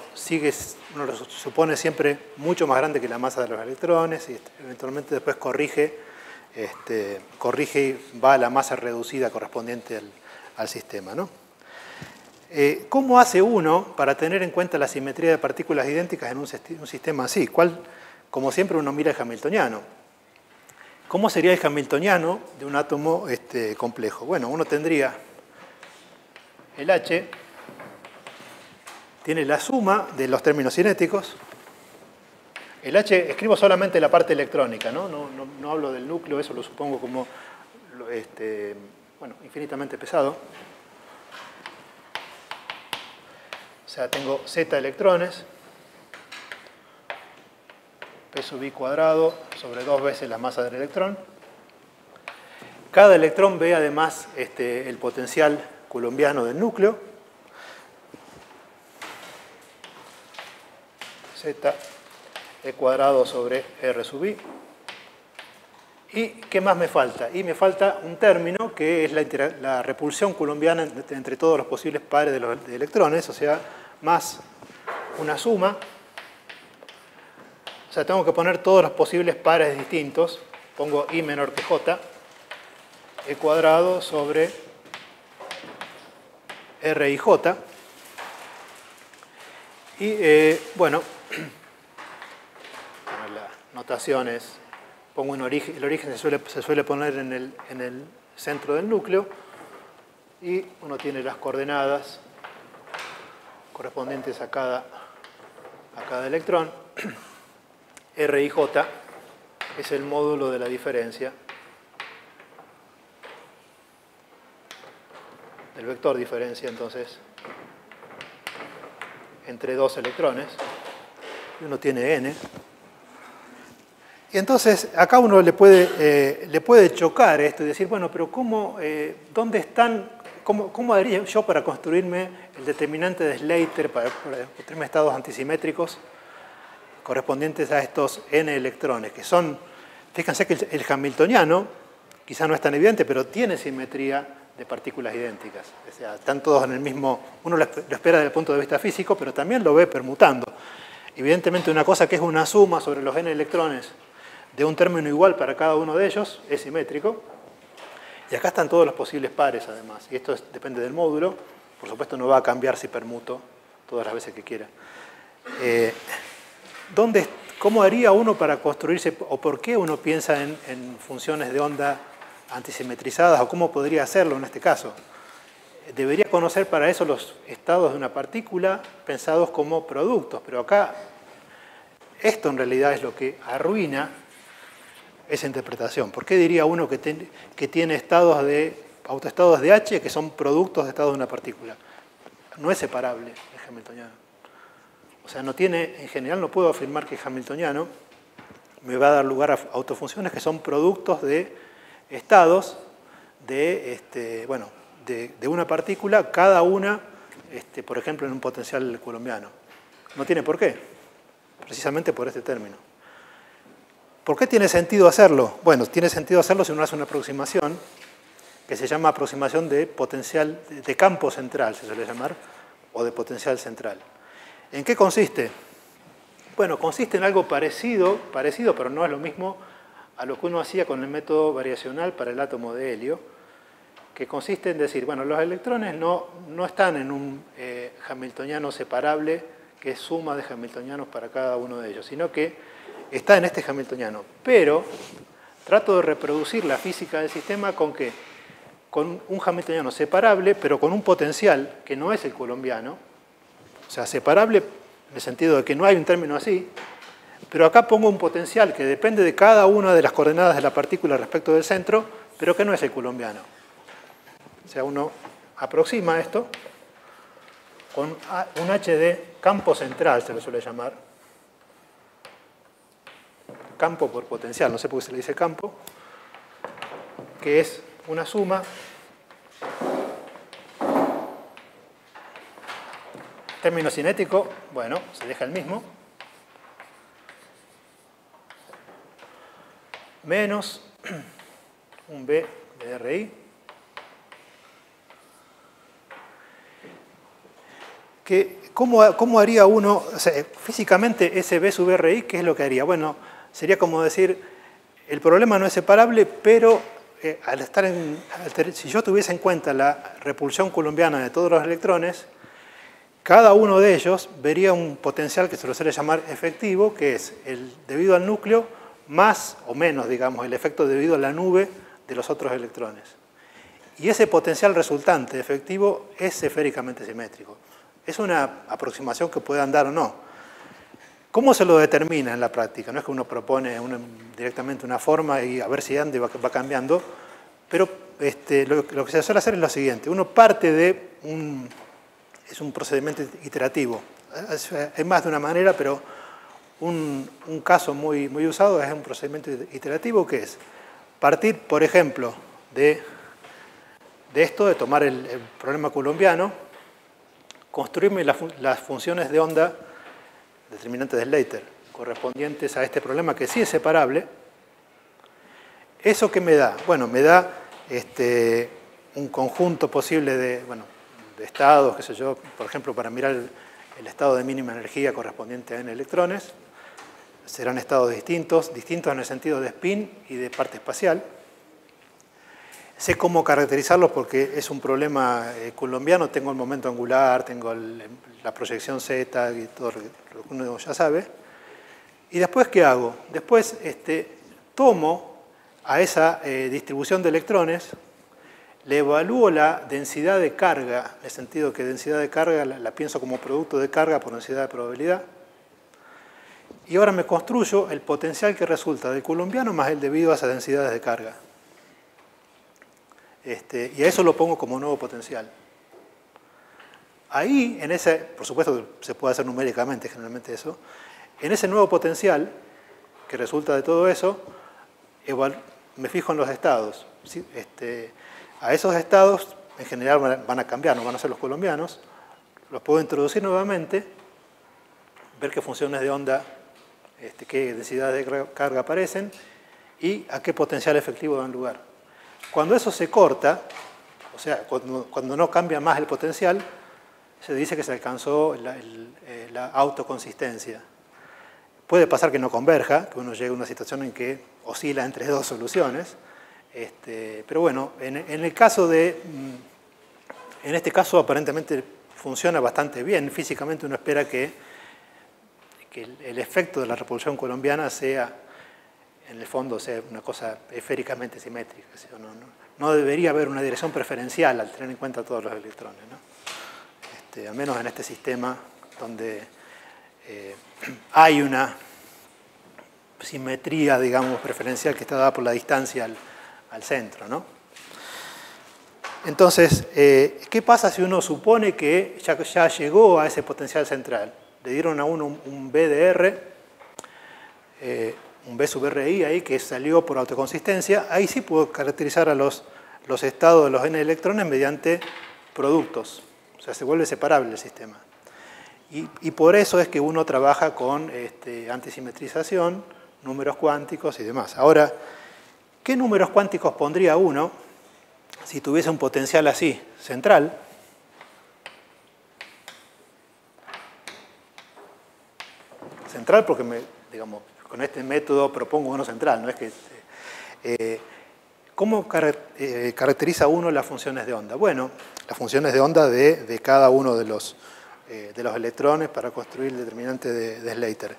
uno lo supone siempre mucho más grande que la masa de los electrones y eventualmente después corrige y va a la masa reducida correspondiente al sistema, ¿no? ¿Cómo hace uno para tener en cuenta la simetría de partículas idénticas en un sistema así? Como siempre uno mira el hamiltoniano. ¿Cómo sería el hamiltoniano de un átomo complejo? Bueno, uno tendría el H, tiene la suma de los términos cinéticos. El H, escribo solamente la parte electrónica, no hablo del núcleo, eso lo supongo como infinitamente pesado. O sea, tengo Z electrones, P sub I cuadrado sobre 2 veces la masa del electrón. Cada electrón ve además el potencial coulombiano del núcleo. Z E cuadrado sobre R sub I. ¿Y qué más me falta? Y me falta un término que es la repulsión coulombiana entre todos los posibles pares de electrones, o sea, más una suma. O sea, tengo que poner todos los posibles pares distintos. Pongo I menor que J, E cuadrado sobre R y J. Y, bueno, la notación es, pongo un origen, el origen se suele poner en el centro del núcleo y uno tiene las coordenadas correspondientes a cada electrón. R y J es el módulo de la diferencia del vector diferencia, entonces, entre dos electrones. Y uno tiene N. Y entonces, acá uno le puede chocar esto y decir, bueno, pero ¿dónde están? ¿Cómo haría yo para construirme el determinante de Slater, para construirme estados antisimétricos correspondientes a estos N electrones? Que son, fíjense que el hamiltoniano, quizá no es tan evidente, pero tiene simetría de partículas idénticas. O sea, están todos en el mismo, uno lo espera desde el punto de vista físico, pero también lo ve permutando. Evidentemente una cosa que es una suma sobre los N electrones de un término igual para cada uno de ellos es simétrico. Y acá están todos los posibles pares, además. Y esto depende del módulo. Por supuesto, no va a cambiar si permuto todas las veces que quiera. ¿Cómo haría uno para construirse, o por qué uno piensa en funciones de onda antisimetrizadas, o cómo podría hacerlo en este caso? Debería conocer para eso los estados de una partícula pensados como productos. Pero acá, esto en realidad es lo que arruina esa interpretación. ¿Por qué diría uno que tiene autoestados de H que son productos de estados de una partícula? No es separable el hamiltoniano. O sea, en general no puedo afirmar que el hamiltoniano me va a dar lugar a autofunciones que son productos de estados de una partícula, cada una, por ejemplo, en un potencial coulombiano. No tiene por qué, precisamente por este término. ¿Por qué tiene sentido hacerlo? Bueno, tiene sentido hacerlo si uno hace una aproximación que se llama aproximación de potencial, de campo central, se suele llamar, o de potencial central. ¿En qué consiste? Bueno, consiste en algo parecido, pero no es lo mismo a lo que uno hacía con el método variacional para el átomo de helio, que consiste en decir, bueno, los electrones no están en un hamiltoniano separable, que es suma de hamiltonianos para cada uno de ellos, sino que está en este hamiltoniano. Pero trato de reproducir la física del sistema con con un hamiltoniano separable, pero con un potencial que no es el coulombiano. O sea, separable en el sentido de que no hay un término así, pero acá pongo un potencial que depende de cada una de las coordenadas de la partícula respecto del centro, pero que no es el coulombiano. O sea, uno aproxima esto con un H de campo central, se lo suele llamar. Campo por potencial, no sé por qué se le dice campo, que es una suma término cinético, bueno, se deja el mismo, menos un B de RI, que ¿cómo haría uno? O sea, físicamente ese B sub RI, ¿qué es lo que haría? Bueno, sería como decir, el problema no es separable, pero si yo tuviese en cuenta la repulsión coulombiana de todos los electrones, cada uno de ellos vería un potencial que se lo suele llamar efectivo, que es el debido al núcleo más o menos, digamos, el efecto debido a la nube de los otros electrones. Y ese potencial resultante efectivo es esféricamente simétrico. Es una aproximación que puede andar o no. ¿Cómo se lo determina en la práctica? No es que uno propone directamente una forma y a ver si anda y va cambiando, pero lo que se suele hacer es lo siguiente. Uno parte de es un procedimiento iterativo. Hay más de una manera, pero un caso muy usado es un procedimiento iterativo, que es partir, por ejemplo, de esto, de tomar el problema coulombiano, construirme las funciones de onda determinantes de Slater correspondientes a este problema, que sí es separable. ¿Eso qué me da? Bueno, me da un conjunto posible de estados, qué sé yo, por ejemplo, para mirar el estado de mínima energía correspondiente a n electrones. Serán estados distintos en el sentido de spin y de parte espacial. Sé cómo caracterizarlos porque es un problema coulombiano. Tengo el momento angular, tengo la proyección Z y todo lo que uno ya sabe. ¿Y después qué hago? Después tomo a esa distribución de electrones, le evalúo la densidad de carga, en el sentido que densidad de carga la pienso como producto de carga por densidad de probabilidad. Y ahora me construyo el potencial que resulta del coulombiano más el debido a esas densidades de carga. Y a eso lo pongo como nuevo potencial. Ahí, por supuesto se puede hacer numéricamente generalmente eso, en ese nuevo potencial que resulta de todo eso, me fijo en los estados. ¿Sí? A esos estados, en general, van a cambiar, no van a ser los coulombianos. Los puedo introducir nuevamente, ver qué funciones de onda, qué densidades de carga aparecen y a qué potencial efectivo dan lugar. Cuando eso se corta, o sea, cuando no cambia más el potencial, se dice que se alcanzó la autoconsistencia. Puede pasar que no converja, que uno llegue a una situación en que oscila entre dos soluciones. Pero bueno, en este caso aparentemente funciona bastante bien. Físicamente uno espera que el efecto de la repulsión coulombiana sea, en el fondo, sea una cosa esféricamente simétrica. No debería haber una dirección preferencial al tener en cuenta todos los electrones, ¿no? Al menos en este sistema donde hay una simetría, digamos, preferencial que está dada por la distancia al centro, ¿no? Entonces, ¿qué pasa si uno supone que ya llegó a ese potencial central? Le dieron a uno un B de R, un B sub RI ahí que salió por autoconsistencia. Ahí sí puedo caracterizar a los estados de los n electrones mediante productos. O sea, se vuelve separable el sistema. Y por eso es que uno trabaja con antisimetrización, números cuánticos y demás. Ahora, ¿qué números cuánticos pondría uno si tuviese un potencial así, central? Central porque, digamos, con este método propongo uno central, no es que... ¿Cómo caracteriza uno las funciones de onda? Bueno, las funciones de onda de cada uno de los electrones para construir el determinante de Slater.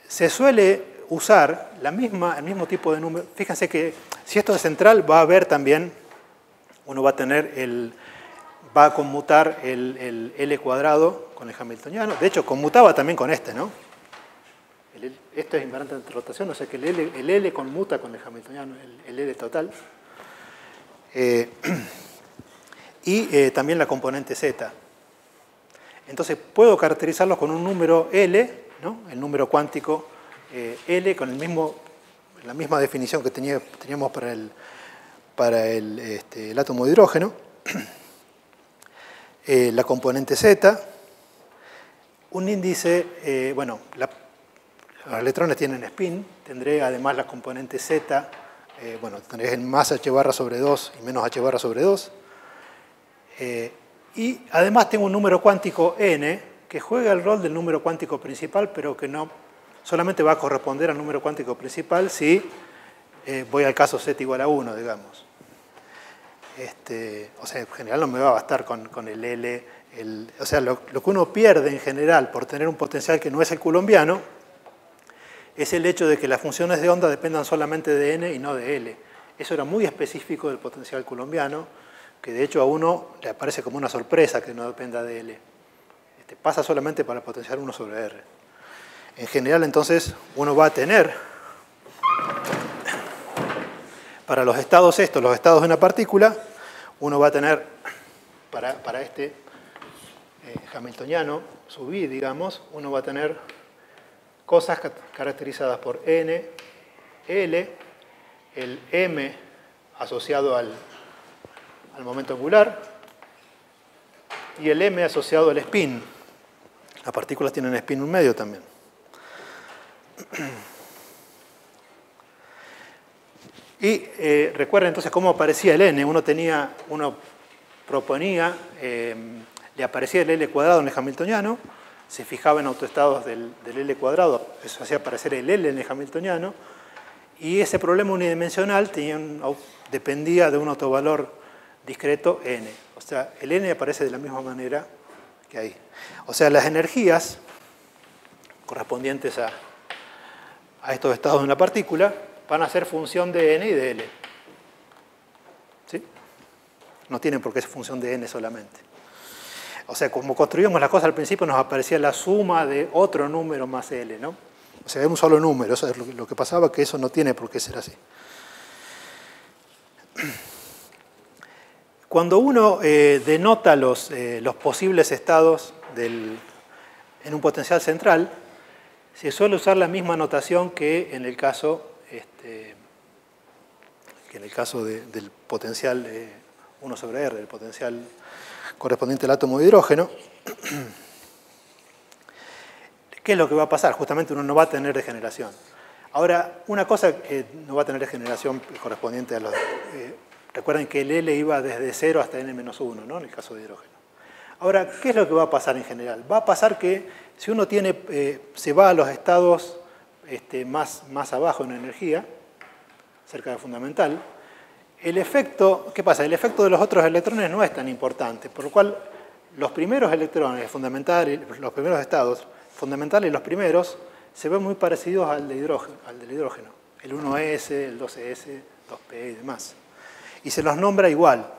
Se suele usar el mismo tipo de número. Fíjense que si esto es central va a haber también uno va a tener va a conmutar el L cuadrado con el hamiltoniano. De hecho, conmutaba también con este, ¿no? Esto es invariante de rotación, o sea que el L conmuta con el hamiltoniano, el L total. Y también la componente Z. Entonces, puedo caracterizarlos con un número L, ¿no? El número cuántico L, con la misma definición que teníamos para el átomo de hidrógeno. La componente Z, un índice, bueno, los electrones tienen spin, tendré además la componente Z, bueno, tendré más h barra sobre 2 y menos h barra sobre 2. Y además tengo un número cuántico n que juega el rol del número cuántico principal, pero que no solamente va a corresponder al número cuántico principal si voy al caso z igual a 1, digamos. O sea, en general no me va a bastar con el L. O sea, lo que uno pierde en general por tener un potencial que no es el coulombiano es el hecho de que las funciones de onda dependan solamente de n y no de L. Eso era muy específico del potencial coulombiano, que de hecho a uno le aparece como una sorpresa que no dependa de L. Pasa solamente para el potencial 1 sobre R. En general, entonces, uno va a tener, para los estados los estados de una partícula, uno va a tener, para este hamiltoniano, sub I, digamos, uno va a tener cosas caracterizadas por N, L, el M asociado al momento angular y el M asociado al spin. Las partículas tienen spin en un medio también. Y recuerden entonces cómo aparecía el N. Uno proponía, le aparecía el L cuadrado en el hamiltoniano, se fijaba en autoestados del L cuadrado, eso hacía aparecer el L en el hamiltoniano, y ese problema unidimensional dependía de un autovalor discreto n. O sea, el n aparece de la misma manera que ahí. O sea, las energías correspondientes a estos estados de una partícula van a ser función de n y de L. ¿Sí? No tienen por qué ser función de n solamente. O sea, como construíamos las cosas al principio, nos aparecía la suma de otro número más L, ¿no? O sea, es un solo número. Eso es lo que pasaba, que eso no tiene por qué ser así. Cuando uno denota los posibles estados en un potencial central, se suele usar la misma notación que en el caso, del potencial 1 sobre R, del potencial correspondiente al átomo de hidrógeno. ¿Qué es lo que va a pasar? Justamente uno no va a tener degeneración. Ahora, una cosa que no va a tener degeneración correspondiente a los... recuerden que el L iba desde 0 hasta n-1, ¿no? En el caso de hidrógeno. Ahora, ¿qué es lo que va a pasar en general? Va a pasar que si uno se va a los estados más abajo en energía, cerca del fundamental, el efecto, ¿qué pasa? El efecto de los otros electrones no es tan importante, por lo cual los primeros electrones fundamentales, los primeros estados fundamentales, los primeros, se ven muy parecidos al del hidrógeno. El 1s, el 2s, 2p y demás. Y se los nombra igual.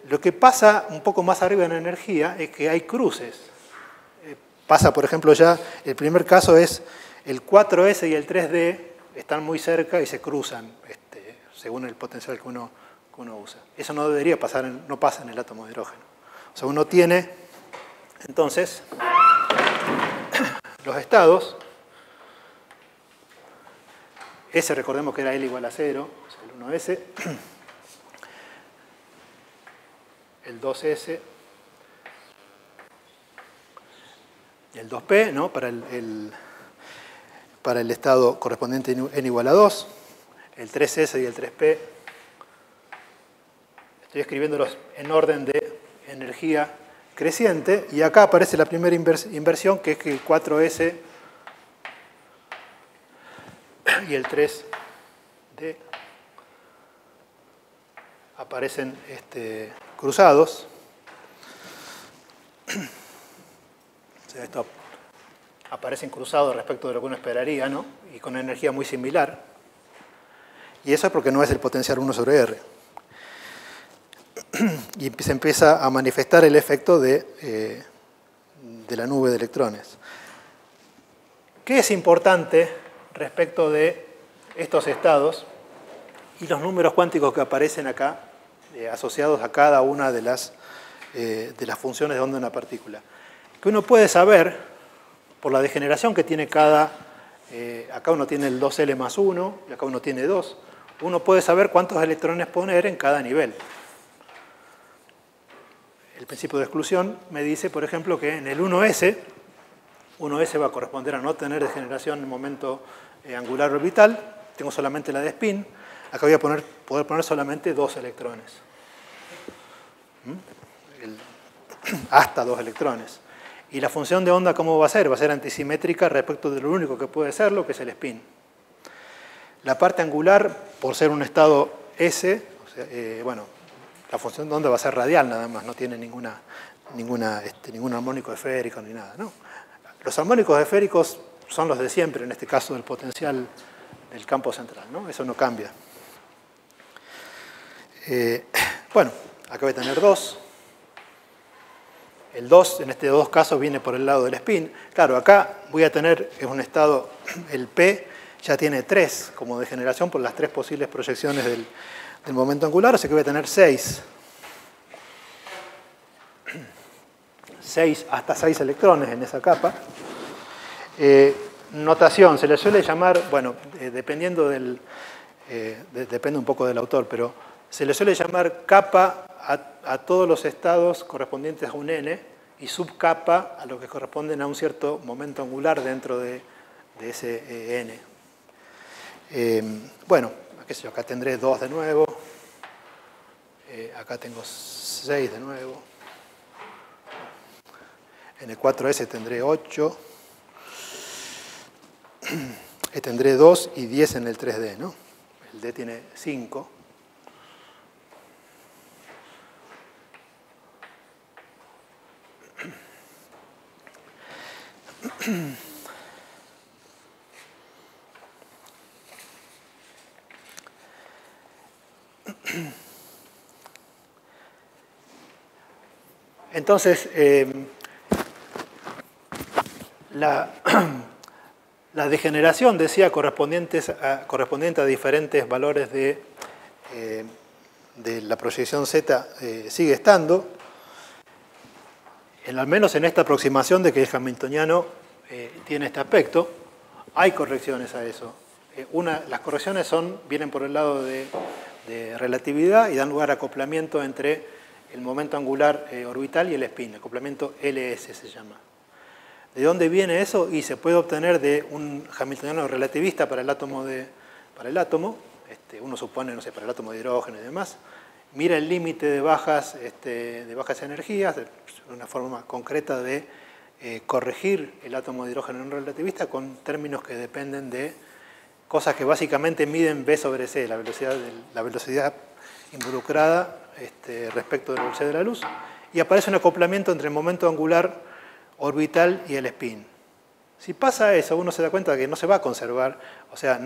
Lo que pasa un poco más arriba en energía es que hay cruces. Pasa, por ejemplo, ya, el primer caso es el 4s y el 3d están muy cerca y se cruzan, según el potencial que uno usa. Eso no debería pasar, no pasa en el átomo de hidrógeno. O sea, uno tiene, entonces, los estados, S recordemos que era L igual a 0, o sea, el 1s, el 2s, y el 2p, ¿no? Para el estado correspondiente n igual a 2, el 3s y el 3p. Estoy escribiéndolos en orden de energía creciente, y acá aparece la primera inversión, que es que el 4s y el 3d aparecen cruzados. O sea, esto aparecen cruzados respecto de lo que uno esperaría, ¿no? Y con energía muy similar. Y eso es porque no es el potencial 1 sobre R. y se empieza a manifestar el efecto de la nube de electrones. ¿Qué es importante respecto de estos estados y los números cuánticos que aparecen acá, asociados a cada una de las funciones de onda de una partícula? Que uno puede saber, por la degeneración que tiene acá uno tiene el 2L más 1, y acá uno tiene 2, uno puede saber cuántos electrones poner en cada nivel. El principio de exclusión me dice, por ejemplo, que en el 1S va a corresponder a no tener degeneración en el momento angular orbital, tengo solamente la de spin, acá voy a poder poner solamente 2 electrones. Hasta 2 electrones. Y la función de onda, ¿cómo va a ser? Va a ser antisimétrica respecto de lo único que puede serlo, que es el spin. La parte angular, por ser un estado S, bueno, la función de onda va a ser radial nada más, no tiene ningún armónico esférico ni nada, ¿no? Los armónicos esféricos son los de siempre, en este caso del potencial del campo central, ¿no? Eso no cambia. Bueno, acá voy a tener 2. El 2, en estos dos casos, viene por el lado del spin. Claro, acá voy a tener en un estado, el P ya tiene 3 como degeneración por las 3 posibles proyecciones del momento angular, o sea que voy a tener 6. 6 hasta 6 electrones en esa capa. Notación, se le suele llamar, bueno, dependiendo depende un poco del autor, pero se le suele llamar capa a todos los estados correspondientes a un n y subcapa a lo que corresponden a un cierto momento angular dentro de ese n. Bueno, qué sé yo, acá tendré 2 de nuevo, acá tengo 6 de nuevo, en el 4S tendré 8, tendré 2 y 10 en el 3D, ¿no? El D tiene 5. Entonces, la degeneración, decía, correspondiente a diferentes valores de la proyección Z sigue estando, al menos en esta aproximación de que el hamiltoniano tiene este aspecto. Hay correcciones a eso. Las correcciones vienen por el lado de relatividad y dan lugar a acoplamiento entre el momento angular orbital y el spin, acoplamiento LS se llama. ¿De dónde viene eso? Y se puede obtener de un hamiltoniano relativista para el átomo. Uno supone, no sé, para el átomo de hidrógeno y demás. Mira el límite de bajas energías, una forma concreta de corregir el átomo de hidrógeno en un relativista con términos que dependen de cosas que básicamente miden V sobre C, la velocidad involucrada respecto de la velocidad de la luz, y aparece un acoplamiento entre el momento angular orbital y el spin. Si pasa eso, uno se da cuenta de que no se va a conservar, o sea,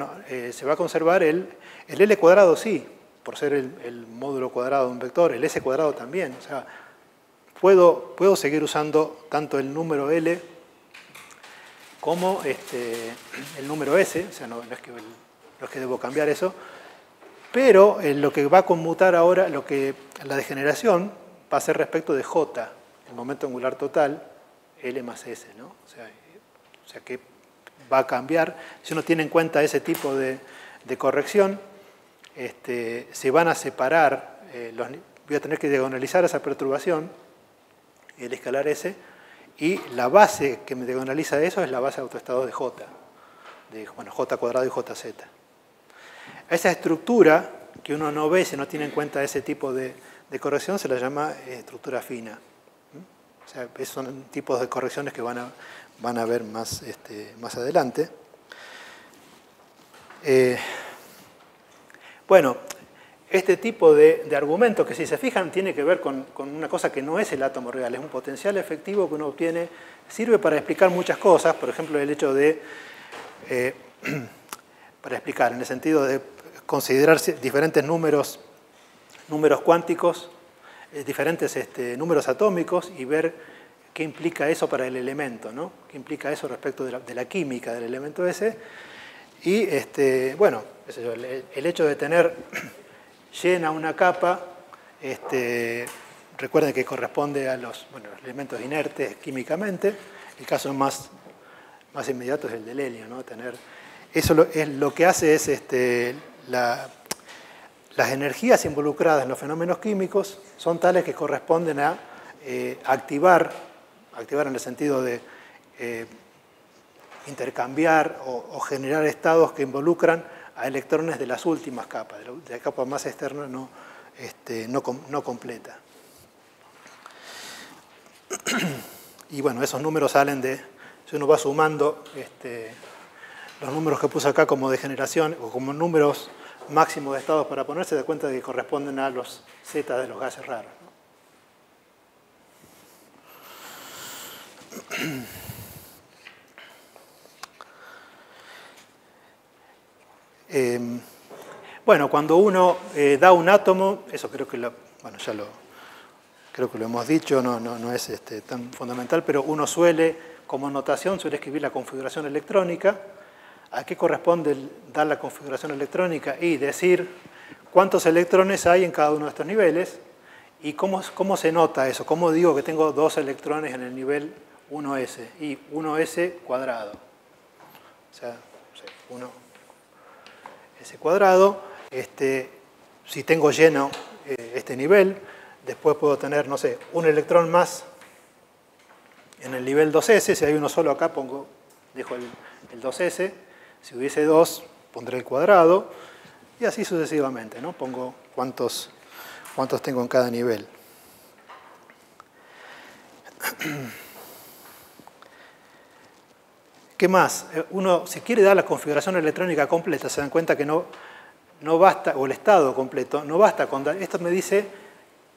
se va a conservar el L cuadrado sí, por ser el módulo cuadrado de un vector, el S cuadrado también. O sea, puedo seguir usando tanto el número L como el número S, o sea, no es que debo cambiar eso, pero lo que va a conmutar ahora, la degeneración va a ser respecto de J, el momento angular total, L más S, ¿no? O sea que va a cambiar. Si uno tiene en cuenta ese tipo de corrección, se van a separar, voy a tener que diagonalizar esa perturbación, el escalar S, y la base que me diagonaliza eso es la base de autoestado de J, J cuadrado y JZ. Esa estructura que uno no ve si no tiene en cuenta ese tipo de corrección se la llama estructura fina. O sea, son tipos de correcciones que van a ver más adelante. Bueno, este tipo de argumento que, si se fijan, tiene que ver con una cosa que no es el átomo real, es un potencial efectivo que uno obtiene, sirve para explicar muchas cosas, por ejemplo, el hecho de, para explicar, en el sentido de considerar diferentes números cuánticos, diferentes números atómicos y ver qué implica eso para el elemento, ¿no? Qué implica eso respecto de la química del elemento ese. Y, bueno, el hecho de tener llena una capa, recuerden que corresponde a los elementos inertes químicamente. El caso más inmediato es el del helio, ¿no? Eso lo que hace es las energías involucradas en los fenómenos químicos son tales que corresponden a activar en el sentido de intercambiar o generar estados que involucran a electrones de las últimas capas, de la capa más externa no completa. Y bueno, esos números salen si uno va sumando los números que puse acá como de generación o como números máximos de estados para ponerse, da cuenta de que corresponden a los Z de los gases raros, ¿no? Bueno, cuando uno da un átomo, eso creo que creo que lo hemos dicho, no es tan fundamental, pero uno como notación, suele escribir la configuración electrónica. ¿A qué corresponde dar la configuración electrónica? Y decir cuántos electrones hay en cada uno de estos niveles y cómo se nota eso. ¿Cómo digo que tengo 2 electrones en el nivel 1s y 1s cuadrado? O sea, 1s cuadrado. Si tengo lleno este nivel, después puedo tener, no sé, un electrón más en el nivel 2s. Si hay uno solo acá, dejo el 2s. Si hubiese 2, pondré el cuadrado. Y así sucesivamente, ¿no? Pongo cuántos tengo en cada nivel. ¿Qué más? Uno, si quiere dar la configuración electrónica completa, se dan cuenta que no basta, o el estado completo, no basta con dar. Esto me dice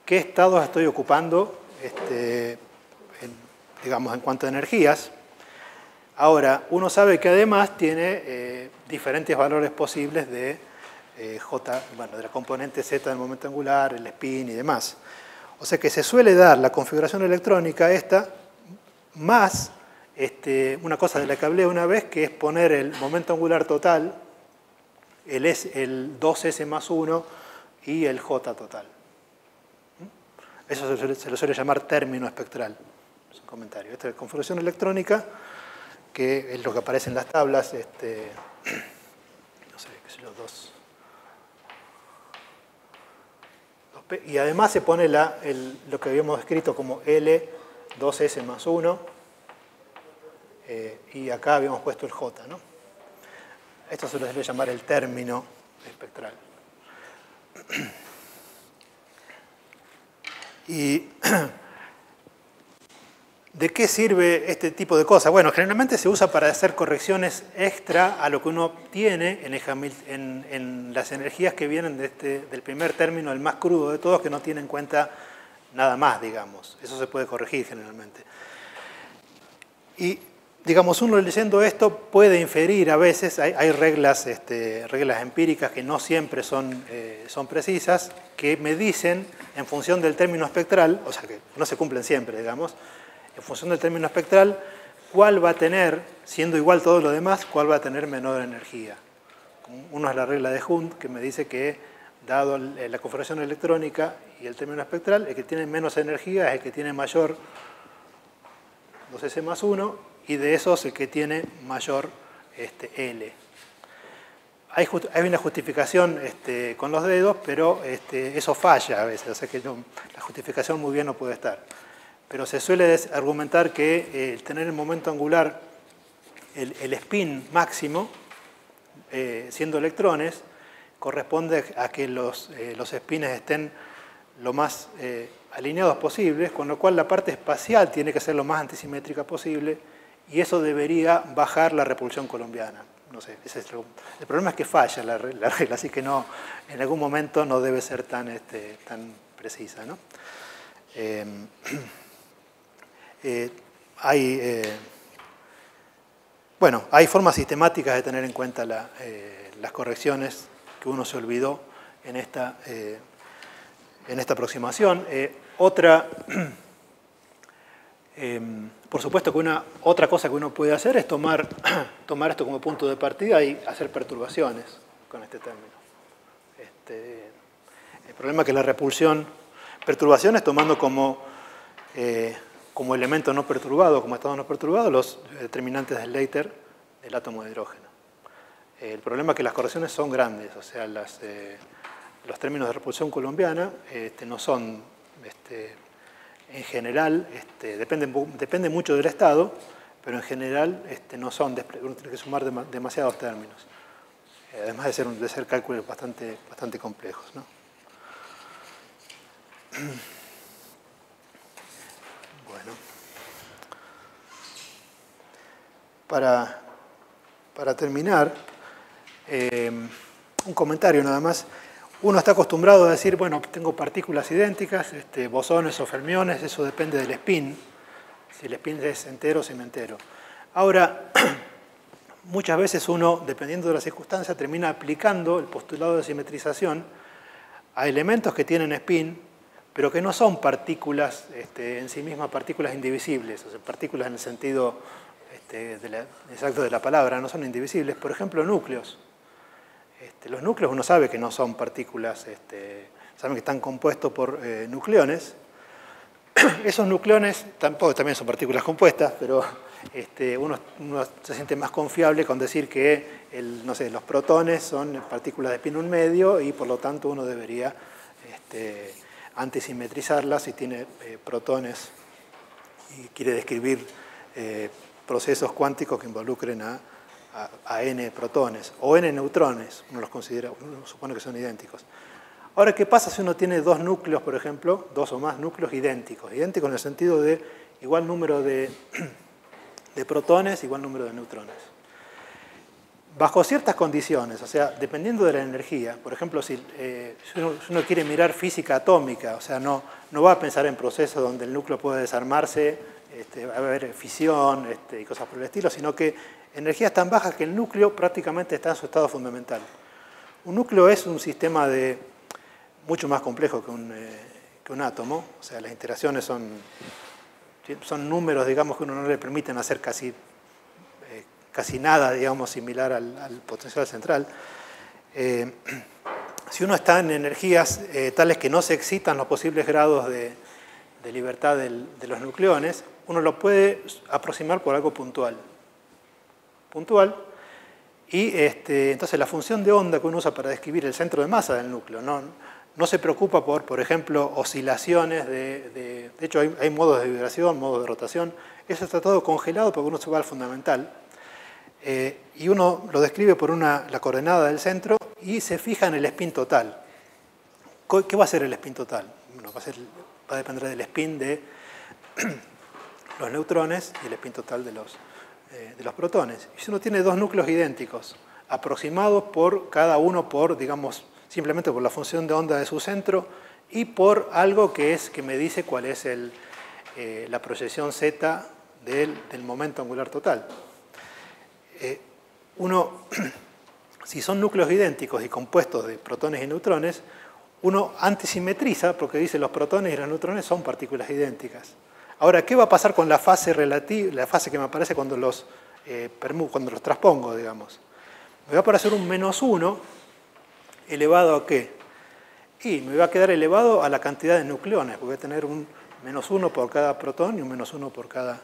qué estados estoy ocupando, digamos, en cuanto a energías. Ahora, uno sabe que además tiene diferentes valores posibles de de la componente Z del momento angular, el spin y demás. O sea que se suele dar la configuración electrónica esta más una cosa de la que hablé una vez, que es poner el momento angular total, el 2s más 1 y el J total. Eso se lo suele llamar término espectral. Es un comentario. Esta es la configuración electrónica, que es lo que aparece en las tablas, no sé, qué sé yo, 2. Y además se pone lo que habíamos escrito como L 2S más 1, y acá habíamos puesto el J, ¿no? Esto se lo suele llamar el término espectral. ¿Y de qué sirve este tipo de cosas? Bueno, generalmente se usa para hacer correcciones extra a lo que uno tiene en las energías que vienen del primer término, el más crudo de todos, que no tiene en cuenta nada más, digamos. Eso se puede corregir generalmente. Y, digamos, uno leyendo esto puede inferir a veces, hay reglas empíricas que no siempre son precisas, que me dicen, en función del término espectral, o sea que no se cumplen siempre, digamos, en función del término espectral, cuál va a tener, siendo igual todo lo demás, cuál va a tener menor energía. Uno es la regla de Hund, que me dice que, dado la configuración electrónica y el término espectral, el que tiene menos energía es el que tiene mayor 2S más 1, y de esos el que tiene mayor L. Hay una justificación con los dedos, pero eso falla a veces, o sea que la justificación muy bien no puede estar. Pero se suele argumentar que el tener el momento angular, el spin máximo, siendo electrones, corresponde a que los spines estén lo más alineados posibles, con lo cual la parte espacial tiene que ser lo más antisimétrica posible, y eso debería bajar la repulsión colombiana. No sé, el problema es que falla la regla, así que no, en algún momento no debe ser tan precisa, ¿no? Hay formas sistemáticas de tener en cuenta las correcciones que uno se olvidó en esta aproximación. Otra, por supuesto que otra cosa que uno puede hacer es tomar esto como punto de partida y hacer perturbaciones con este término. El problema es que la repulsión, perturbaciones tomando como elemento no perturbado, como estado no perturbado, los determinantes de Slater del átomo de hidrógeno. El problema es que las correcciones son grandes, o sea, los términos de repulsión colombiana no son, en general, depende mucho del estado, pero en general no son, uno tiene que sumar demasiados términos, además de ser cálculos bastante complejos, ¿no? Bueno, para terminar, un comentario nada más. Uno está acostumbrado a decir, bueno, tengo partículas idénticas, bosones o fermiones, eso depende del spin, si el spin es entero o semientero. Ahora, muchas veces uno, dependiendo de las circunstancias, termina aplicando el postulado de simetrización a elementos que tienen spin, pero que no son partículas en sí mismas, partículas indivisibles, o sea, partículas en el sentido exacto de la palabra, no son indivisibles. Por ejemplo, núcleos. Los núcleos uno sabe que no son partículas, saben que están compuestos por nucleones. Esos nucleones también son partículas compuestas, pero uno se siente más confiable con decir que los protones son partículas de spin 1 medio y por lo tanto uno debería antisimetrizarlas si tiene protones y quiere describir procesos cuánticos que involucren a n protones o n neutrones, uno supone que son idénticos. Ahora, ¿qué pasa si uno tiene dos núcleos, por ejemplo, dos o más núcleos idénticos? Idénticos en el sentido de igual número de protones, igual número de neutrones. Bajo ciertas condiciones, o sea, dependiendo de la energía, por ejemplo, si uno quiere mirar física atómica, o sea, no va a pensar en procesos donde el núcleo puede desarmarse, va a haber fisión y cosas por el estilo, sino que energías tan bajas que el núcleo prácticamente está en su estado fundamental. Un núcleo es un sistema mucho más complejo que un átomo, o sea, las interacciones son números, digamos, que uno no le permiten hacer casi nada, digamos, similar al potencial central. Si uno está en energías tales que no se excitan los posibles grados de libertad de los nucleones, uno lo puede aproximar por algo puntual. Y entonces la función de onda que uno usa para describir el centro de masa del núcleo no se preocupa por ejemplo, oscilaciones de hecho hay modos de vibración, modos de rotación. Eso está todo congelado porque uno se va al fundamental. Y uno lo describe por la coordenada del centro y se fija en el spin total. ¿Qué va a ser el spin total? Bueno, va a depender del spin de los neutrones y el spin total de los protones. Y si uno tiene dos núcleos idénticos, aproximados por cada uno digamos, simplemente por la función de onda de su centro y por algo que me dice cuál es la proyección z del momento angular total. Si son núcleos idénticos y compuestos de protones y neutrones, uno antisimetriza porque dice los protones y los neutrones son partículas idénticas. Ahora, ¿qué va a pasar con la fase relativa, la fase que me aparece cuando los transpongo, digamos? Me va a aparecer un -1 elevado ¿a qué? Y me va a quedar elevado a la cantidad de nucleones, porque voy a tener un -1 por cada protón y un -1 por cada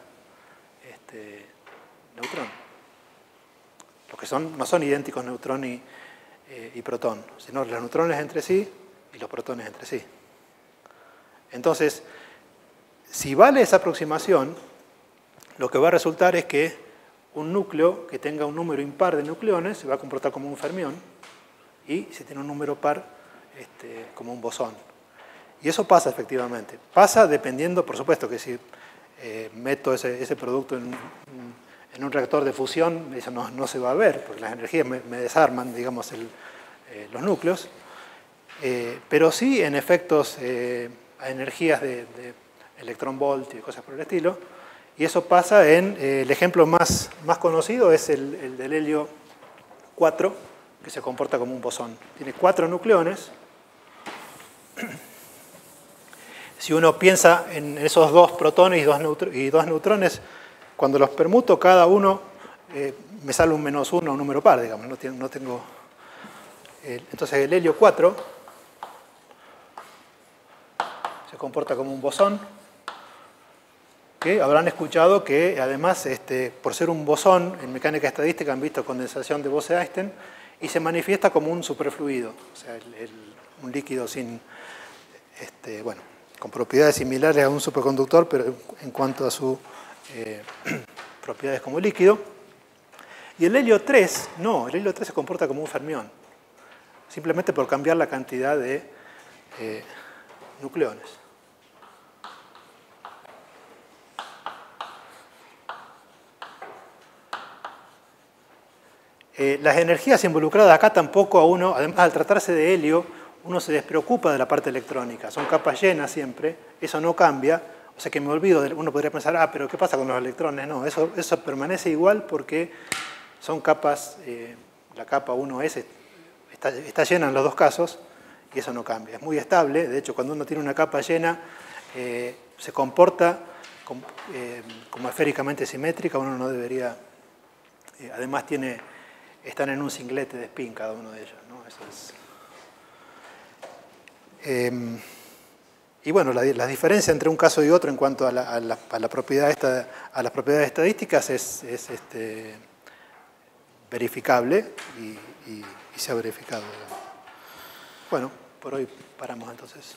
neutrón. Los que no son idénticos neutrón y protón, sino los neutrones entre sí y los protones entre sí. Entonces, si vale esa aproximación, lo que va a resultar es que un núcleo que tenga un número impar de nucleones se va a comportar como un fermión y si tiene un número par, como un bosón. Y eso pasa efectivamente. Pasa dependiendo, por supuesto, que si meto ese producto en un reactor de fusión, eso no se va a ver, porque las energías me desarman, digamos, los núcleos. Pero sí en efectos a energías de electrón volt y cosas por el estilo. Y eso pasa el ejemplo más conocido es el del helio 4, que se comporta como un bosón. Tiene 4 nucleones. Si uno piensa en esos dos protones y dos neutrones, cuando los permuto cada uno, me sale un -1, un número par, digamos. No tengo, entonces el helio 4 se comporta como un bosón, que habrán escuchado que además, por ser un bosón, en mecánica estadística han visto condensación de Bose-Einstein, y se manifiesta como un superfluido, o sea, un líquido sin, bueno, con propiedades similares a un superconductor, pero en cuanto a sus propiedades como líquido. Y el helio 3, no, el helio 3 se comporta como un fermión, simplemente por cambiar la cantidad de nucleones. Las energías involucradas acá tampoco a uno, además al tratarse de helio, uno se despreocupa de la parte electrónica, son capas llenas siempre, eso no cambia, o sea que me olvido, uno podría pensar, pero ¿qué pasa con los electrones? No, eso permanece igual porque son capas, la capa 1s está llena en los dos casos y eso no cambia, es muy estable, de hecho cuando uno tiene una capa llena se comporta como esféricamente simétrica, uno no debería, además están en un singlete de spin cada uno de ellos, ¿no? Eso es. Y bueno, la diferencia entre un caso y otro en cuanto a la propiedad a las propiedades estadísticas es verificable y se ha verificado. Bueno, por hoy paramos entonces.